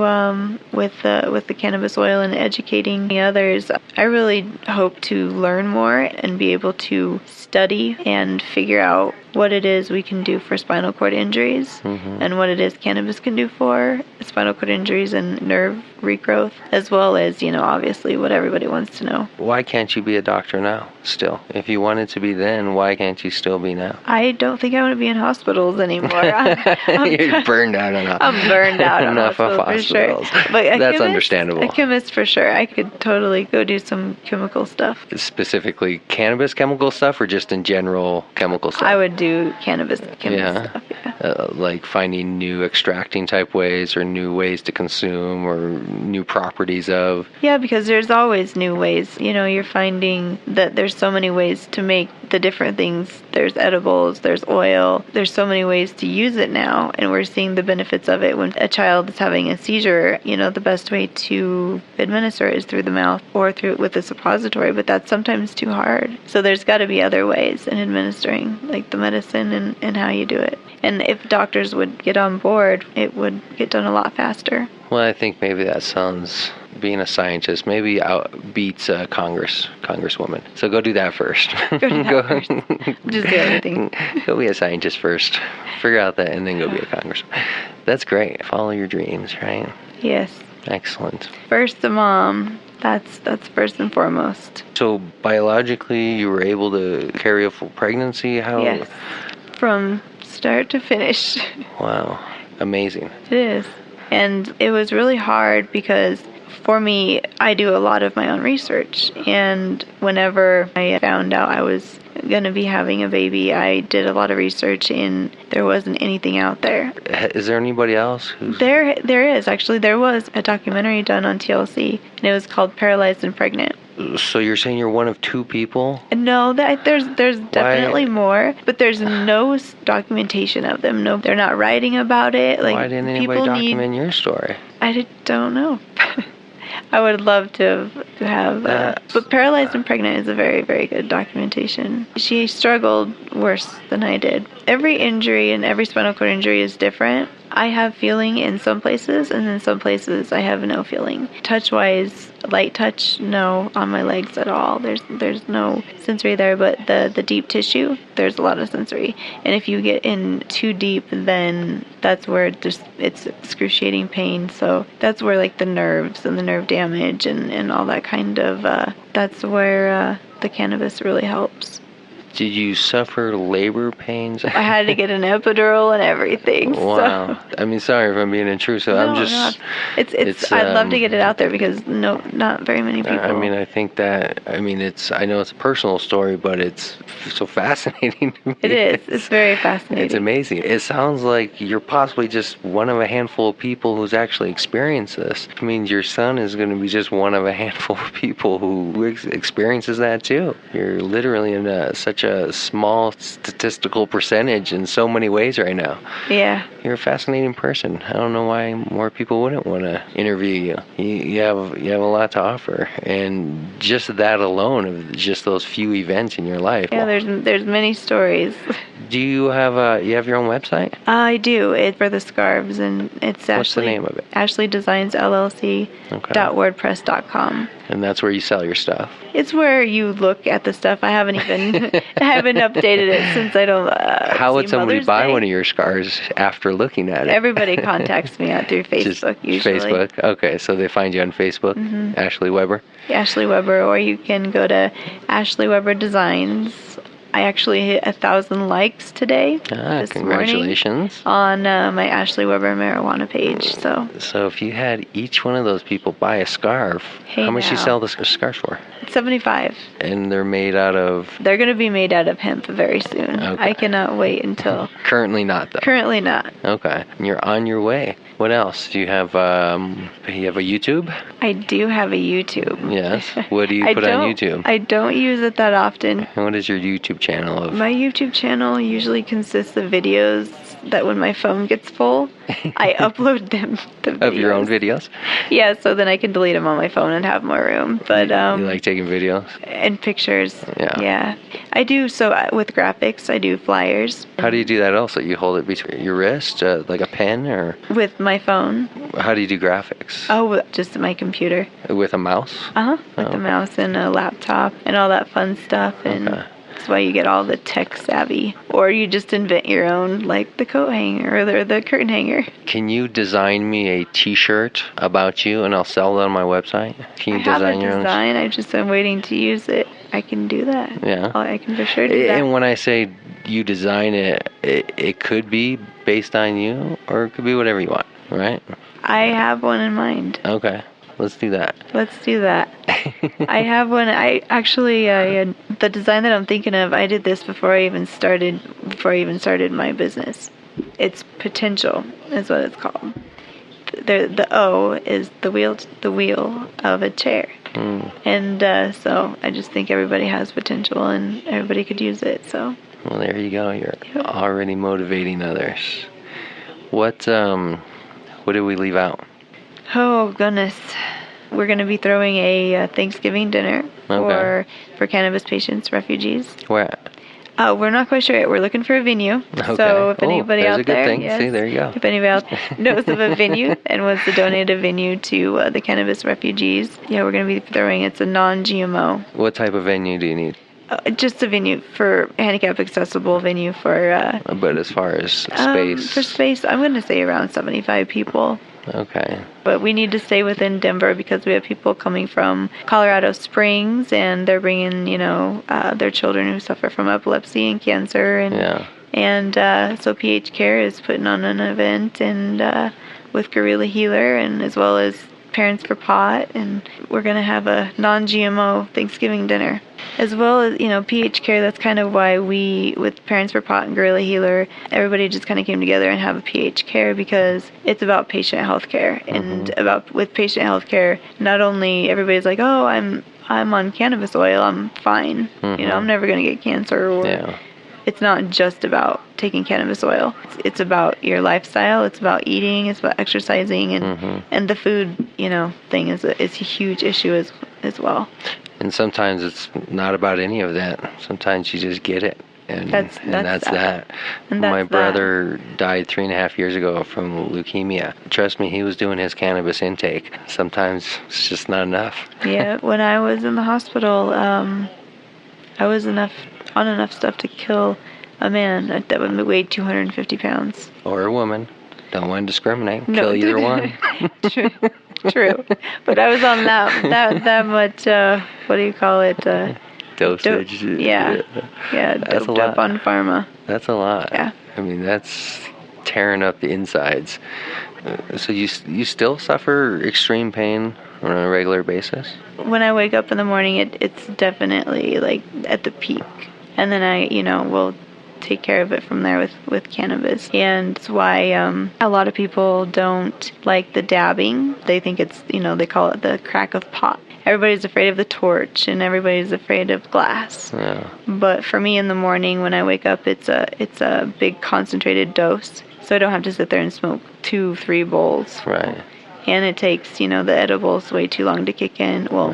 with the cannabis oil and educating the others. I really hope to learn more and be able to study and figure out what it is we can do for spinal cord injuries and what it is cannabis can do for spinal cord injuries and nerve regrowth, as well as, obviously what everybody wants to know. Why can't you be a doctor now, still? If you wanted to be then, why can't you still be now? I don't think I want to be in hospitals anymore. You're burned out on hospitals. I'm burned out on enough of hospitals. For sure. But that's understandable. A chemist for sure. I could totally go do some chemical stuff. Specifically cannabis chemical stuff or just in general chemical stuff? I would do cannabis chemical stuff, like finding new extracting type ways or new ways to consume or new properties of. Yeah, because there's always new ways. You're finding that there's so many ways to make the different things. There's edibles, there's oil, there's so many ways to use it now, and we're seeing the benefits of it. When a child is having a seizure, the best way to administer it is through the mouth or with a suppository, but that's sometimes too hard. So there's got to be other ways in administering, like the medicine and how you do it. And if doctors would get on board, it would get done a lot faster. Well, I think maybe that sounds, being a scientist, maybe beats a congresswoman. So go do that first. Go do that first. Just do everything. Go be a scientist first. Figure out that and then go be a congressman. That's great. Follow your dreams, right? Yes. Excellent. First a mom. That's first and foremost. So biologically you were able to carry a full pregnancy? How? Yes. From start to finish. Wow. Amazing. It is. And it was really hard because for me, I do a lot of my own research. And whenever I found out I was going to be having a baby, I did a lot of research and there wasn't anything out there. Is there anybody else? There is. Actually, there was a documentary done on TLC and it was called Paralyzed and Pregnant. So you're saying you're one of two people? No, there's definitely more, but there's no documentation of them. No, they're not writing about it. Like, why didn't anybody document your story? I don't know. I would love to have that. But Paralyzed and Pregnant is a very, very good documentation. She struggled worse than I did. Every injury and every spinal cord injury is different. I have feeling in some places, and in some places I have no feeling. Touch-wise, light touch, no on my legs at all. There's no sensory there, but the deep tissue, there's a lot of sensory. And if you get in too deep, then that's where it's excruciating pain. So that's where like the nerves and the nerve damage and all that kind of, that's where the cannabis really helps. Did you suffer labor pains? I had to get an epidural and everything. Wow. So. I mean, sorry if I'm being intrusive. No, I'm just... It's I'd love to get it out there because not very many people. I mean, I think that, I know it's a personal story, but it's so fascinating to me. It is. It's very fascinating. It's amazing. It sounds like you're possibly just one of a handful of people who's actually experienced this. It means your son is going to be just one of a handful of people who experiences that too. You're literally in such a small statistical percentage in so many ways right now. Yeah. You're a fascinating person. I don't know why more people wouldn't want to interview you. You have a lot to offer, and just that alone of just those few events in your life. Yeah, there's many stories. Do you have your own website? I do. It's for the scarves, and it's What's the name of it? Ashley Designs LLC. .wordpress.com. And that's where you sell your stuff. It's where you look at the stuff. I haven't updated it since I don't. How would somebody buy one of your scarves after looking at it? Everybody contacts me out through Facebook usually. Facebook. Okay, so they find you on Facebook. Ashley Weber. Ashley Weber, or you can go to Ashley Weber Designs I actually hit 1,000 likes today. This Congratulations. Morning, on my Ashley Weber marijuana page. So if you had each one of those people buy a scarf, how much do you sell the scarves for? $75. And they're made out of? They're going to be made out of hemp very soon. Okay. I cannot wait until... Currently not, though. Currently not. Okay. And you're on your way. What else? Do you have a YouTube? I do have a YouTube. Yes. What do you put on YouTube? I don't use it that often. And what is your YouTube channel of? My YouTube channel usually consists of videos that when my phone gets full, I upload them. Of your own videos? Yeah, so then I can delete them on my phone and have more room. But you like taking videos? And pictures. Yeah. Yeah. I do, so with graphics, I do flyers. How do you do that also? You hold it between your wrist, like a pen, or? With my phone. How do you do graphics? Oh, just my computer. With a mouse? With a mouse and a laptop and all that fun stuff. And that's why you get all the tech savvy. Or you just invent your own, like the coat hanger or the curtain hanger. Can you design me a t-shirt about you and I'll sell it on my website? Can you design your own? I just am waiting to use it. I can do that. Yeah. I can for sure do that. And when I say you design it, it could be based on you or it could be whatever you want, right? I have one in mind. Okay. Let's do that. Let's do that. I have one. I actually, the design that I'm thinking of, I did this before I even started my business. It's potential, is what it's called. The O is the wheel of a chair. And so I just think everybody has potential and everybody could use it. So. Well, there you go. You're already motivating others. What did we leave out? Oh, goodness. We're going to be throwing a Thanksgiving dinner for cannabis patients, refugees. Where at? We're not quite sure yet. We're looking for a venue. Okay. So if anybody out there, thing. Yes, see, there you go. If anybody else knows of a venue and wants to donate a venue to the cannabis refugees, we're going to be throwing. It's a non-GMO. What type of venue do you need? Just a venue for handicap accessible venue for. But as far as space. For space, I'm going to say around 75 people. Okay. But we need to stay within Denver because we have people coming from Colorado Springs and they're bringing, their children who suffer from epilepsy and cancer. And so PH Care is putting on an event and with Guerrilla Healer and as well as Parents for Pot. And we're going to have a non-GMO Thanksgiving dinner. As well as, PH Care, that's kind of why we, with Parents for Pot and Guerrilla Healer, everybody just kind of came together and have a PH Care because it's about patient health care. And with patient health care, not only everybody's like, oh, I'm on cannabis oil, I'm fine. I'm never going to get cancer. Or it's not just about taking cannabis oil. It's about your lifestyle. It's about eating. It's about exercising. And the food, thing is a huge issue as well. And sometimes it's not about any of that. Sometimes you just get it. And that's that. And my brother died 3.5 years ago from leukemia. Trust me, he was doing his cannabis intake. Sometimes it's just not enough. Yeah, when I was in the hospital, I was on enough stuff to kill a man that would weigh 250 pounds. Or a woman. Don't want to discriminate. Kill either one. True. But I was on that much, what do you call it? Dosage. Yeah, that's a lot. Up on pharma. That's a lot. Yeah. I mean, that's tearing up the insides. So you still suffer extreme pain on a regular basis? When I wake up in the morning, it's definitely like at the peak. And then I, will take care of it from there with cannabis. And it's why a lot of people don't like the dabbing. They think it's, they call it the crack of pot. Everybody's afraid of the torch and everybody's afraid of glass. Yeah. But for me in the morning when I wake up, it's a big concentrated dose. So I don't have to sit there and smoke 2-3 bowls. Right. And it takes, the edibles way too long to kick in. Well,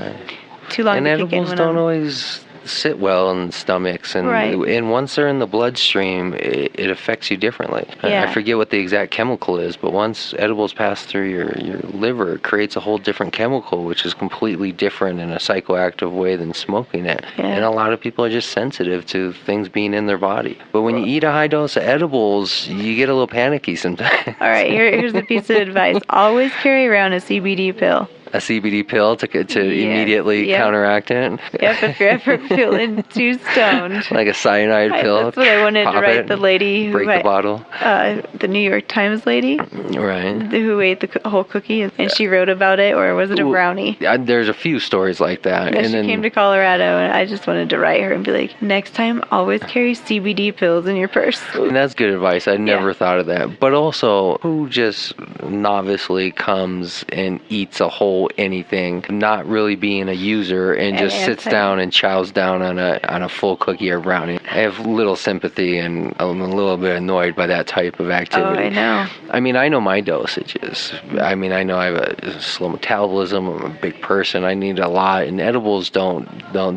too long to kick in. And edibles don't always sit well in stomachs, and and once they're in the bloodstream, it affects you differently. I forget what the exact chemical is, but once edibles pass through your liver, it creates a whole different chemical, which is completely different in a psychoactive way than smoking it. Yeah. And a lot of people are just sensitive to things being in their body. But when you eat a high dose of edibles, you get a little panicky sometimes. All right, here's a piece of advice. Always carry around a CBD pill. a CBD pill to immediately counteract it. Yep, if you're ever feeling too stoned. Like a cyanide pill. That's what I wanted to write the lady who break the bottle. The New York Times lady. Right. Who ate the whole cookie, and she wrote about it, or was it a brownie? There's a few stories like that. And then she came to Colorado, and I just wanted to write her and be like, next time, always carry CBD pills in your purse. And that's good advice. I never thought of that. But also, who just novicely comes and eats a whole anything, not really being a user, and just sits down and chows down on a full cookie or brownie? I have little sympathy, and I'm a little bit annoyed by that type of activity. Oh, I know. I mean, I know my dosages. I mean, I know I have a slow metabolism. I'm a big person. I need a lot, and edibles don't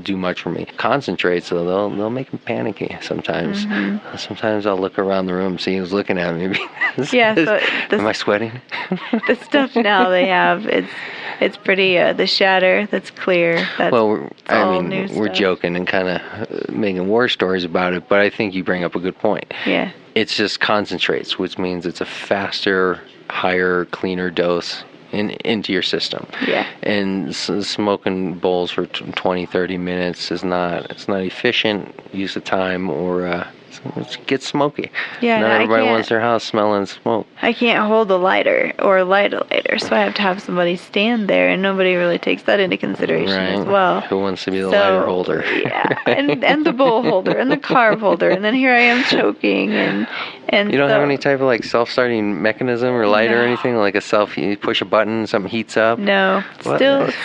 do much for me. Concentrates, though, they'll make me panicky sometimes. Mm-hmm. Sometimes I'll look around the room, see who's looking at me. Am I sweating? The stuff now they have, it's pretty, the shatter, that's clear. That's we're joking and kind of making war stories about it, but I think you bring up a good point. Yeah. It's just concentrates, which means it's a faster, higher, cleaner dose into your system. Yeah. And smoking bowls for 20, 30 minutes is not efficient use of time, or it gets smoky. Yeah, not everybody wants their house smelling smoke. I can't hold a lighter or light a lighter, so I have to have somebody stand there, and nobody really takes that into consideration as well. Who wants to be the lighter holder? Yeah, and the bowl holder and the carb holder, and then here I am choking, and you don't have any type of like self-starting mechanism or lighter or anything, like you push a button, something heats up? No.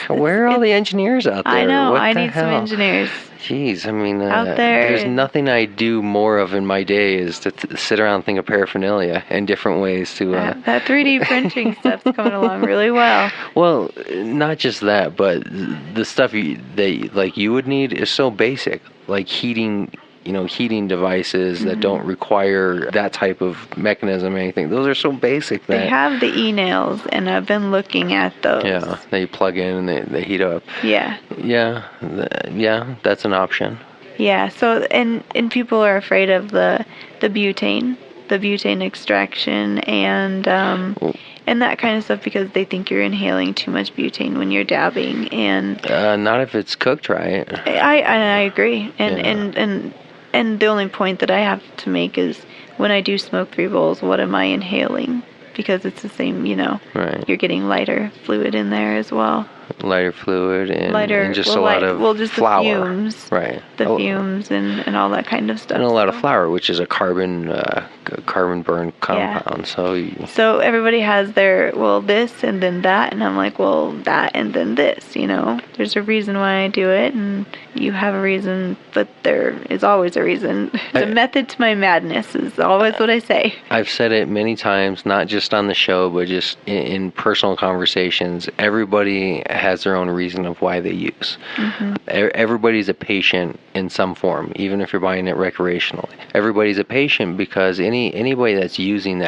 Where are all the engineers out there? I know. I need some engineers. Jeez, I mean, out there, there's nothing I do more of in my day is to sit around and think of paraphernalia and different ways to... that 3D printing stuff's coming along really well. Well, not just that, but the stuff that like you would need is so basic, like heating devices that don't require that type of mechanism or anything. Those are so basic. They have the e-nails, and I've been looking at those. Yeah, that you plug in and they heat up. Yeah. Yeah, that's an option. Yeah, so, and people are afraid of the butane extraction, and that kind of stuff, because they think you're inhaling too much butane when you're dabbing, and... not if it's cooked right. I agree, and the only point that I have to make is, when I do smoke 3 bowls, what am I inhaling? Because it's the same, Right. You're getting lighter fluid in there as well. Lighter fluid and just a lot of flour. The fumes. Right. The fumes and all that kind of stuff. And a lot of flour, which is a carbon burn compound. Yeah. So everybody has their, this and then that, and I'm like, that and then this, There's a reason why I do it, and you have a reason, but there is always a reason. The method to my madness is always what I say. I've said it many times, not just on the show, but just in personal conversations. Everybody has their own reason of why they use. Mm-hmm. Everybody's a patient in some form, even if you're buying it recreationally. Everybody's a patient because anybody that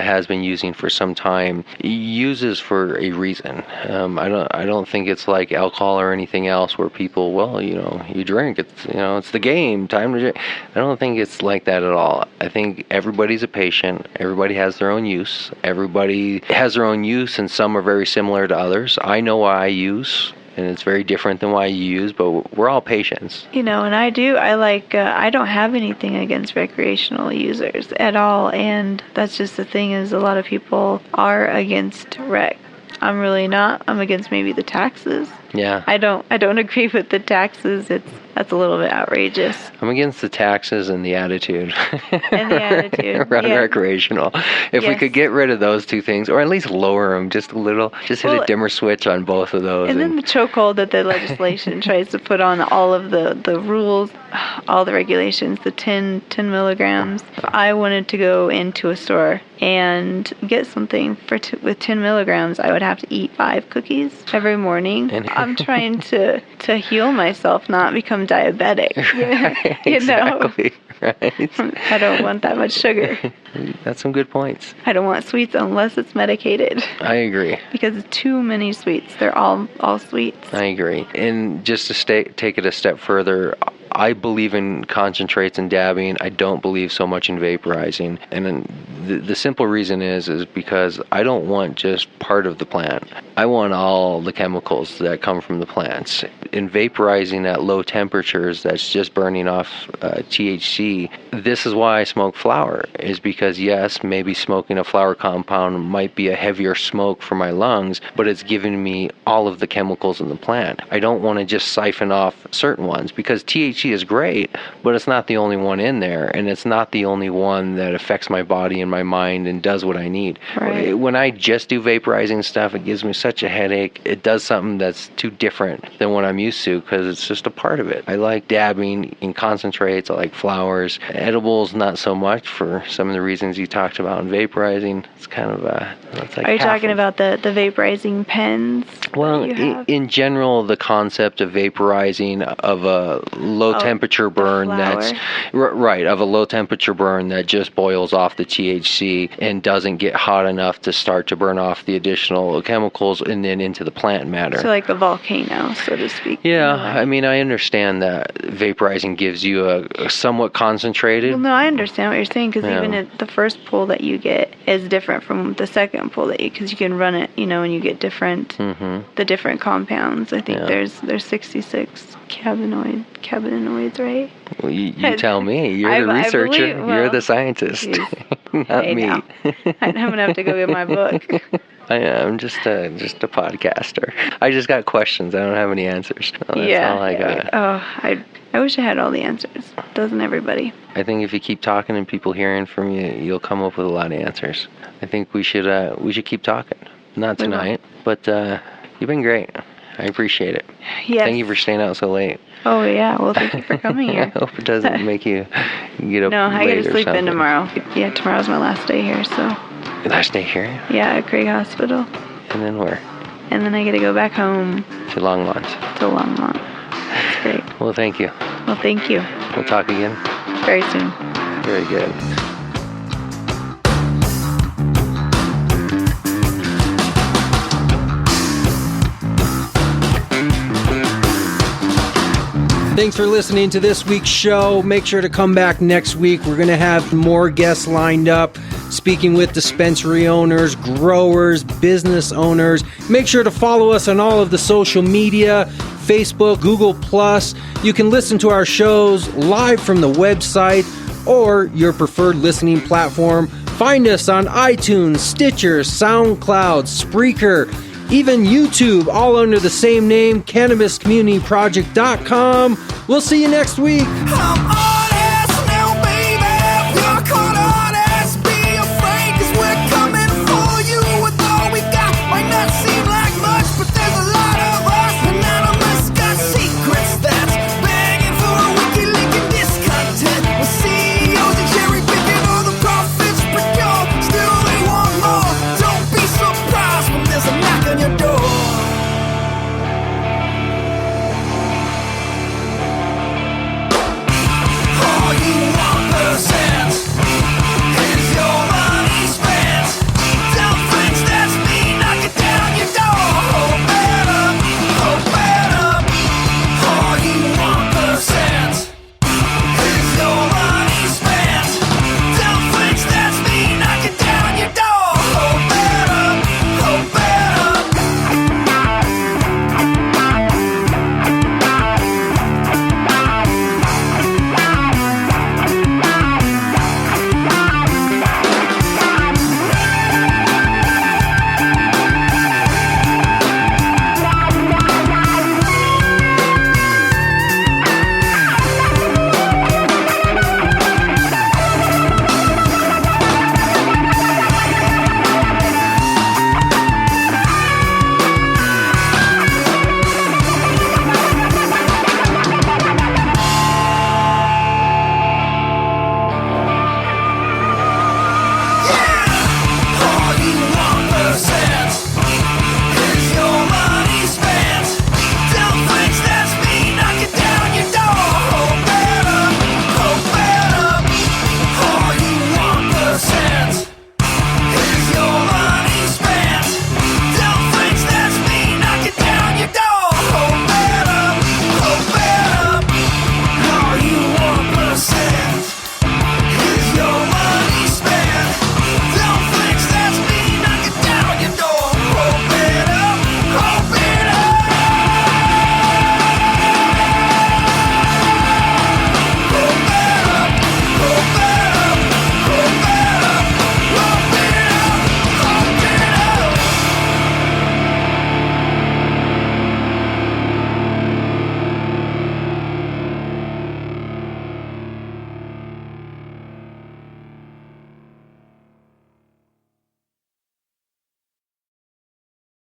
has been using for some time uses for a reason. I don't think it's like alcohol or anything else where people, you drink, it's the game, time to drink. I don't think it's like that at all. I think everybody's a patient. Everybody has their own use. Everybody has their own use, and some are very similar to others. I know why I use, and it's very different than why you use, but we're all patients. And I don't have anything against recreational users at all, and that's just the thing, is a lot of people are against rec. I'm really not. I'm against maybe the taxes. Yeah. I don't agree with the taxes. That's a little bit outrageous. I'm against the taxes and the attitude. And the attitude. Around recreational. If we could get rid of those two things, or at least lower them just a little, just hit a dimmer switch on both of those. And then the chokehold that the legislation tries to put on all of the rules, all the regulations, the 10 milligrams. If I wanted to go into a store and get something with 10 milligrams, I would have to eat 5 cookies every morning. I'm trying to heal myself, not become diabetic. Right, exactly. Right. I don't want that much sugar. That's some good points. I don't want sweets unless it's medicated. I agree. Because it's too many sweets. They're all sweets. I agree. And just to take it a step further, I believe in concentrates and dabbing. I don't believe so much in vaporizing. And then the simple reason is because I don't want just part of the plant. I want all the chemicals that come from the plants. In vaporizing at low temperatures, that's just burning off THC. This is why I smoke flower, is because yes, maybe smoking a flower compound might be a heavier smoke for my lungs, but it's giving me all of the chemicals in the plant. I don't want to just siphon off certain ones, because THC is great, but it's not the only one in there, and it's not the only one that affects my body and my mind and does what I need. Right. When I just do vaporizing stuff, it gives me such a headache. It does something that's too different than what I'm used to, because it's just a part of it. I like dabbing in concentrates. I like flowers. Edibles, not so much, for some of the reasons you talked about in vaporizing. It's kind of it's like Are you talking about the vaporizing pens? Well, in general, the concept of vaporizing of a low temperature burn that's right, of a low temperature burn that just boils off the THC and doesn't get hot enough to start to burn off the additional chemicals and then into the plant matter. So like a volcano, so to speak. Yeah, I mean, I understand that vaporizing gives you a somewhat concentrated. Well, no, I understand what you're saying, because even the first pull that you get is different from the second pull that because you can run it, and you get different, the different compounds. I think there's 66 cannabinoids, right? Well, you tell me. You're the researcher. You're the scientist. Not me. I'm gonna have to go get my book. I am just a podcaster. I just got questions. I don't have any answers. That's all I got. Oh, I wish I had all the answers. Doesn't everybody? I think if you keep talking and people hearing from you, you'll come up with a lot of answers. I think we should keep talking. Not tonight, but you've been great. I appreciate it. Yes. Thank you for staying out so late. Oh, yeah. Well, thank you for coming here. I hope it doesn't make you get up No, I late get to sleep or in tomorrow. Yeah, tomorrow's my last day here, so. Last day here? Yeah, at Craig Hospital. And then where? And then I get to go back home. To Longmont. To Longmont. That's great. Well, thank you. Well, thank you. We'll talk again. Very soon. Very good. Thanks for listening to this week's show. Make sure to come back next week. We're going to have more guests lined up, speaking with dispensary owners, growers, business owners. Make sure to follow us on all of the social media, Facebook, Google+. You can listen to our shows live from the website or your preferred listening platform. Find us on iTunes, Stitcher, SoundCloud, Spreaker, even YouTube, all under the same name, CannabisCommunityProject.com. We'll see you next week.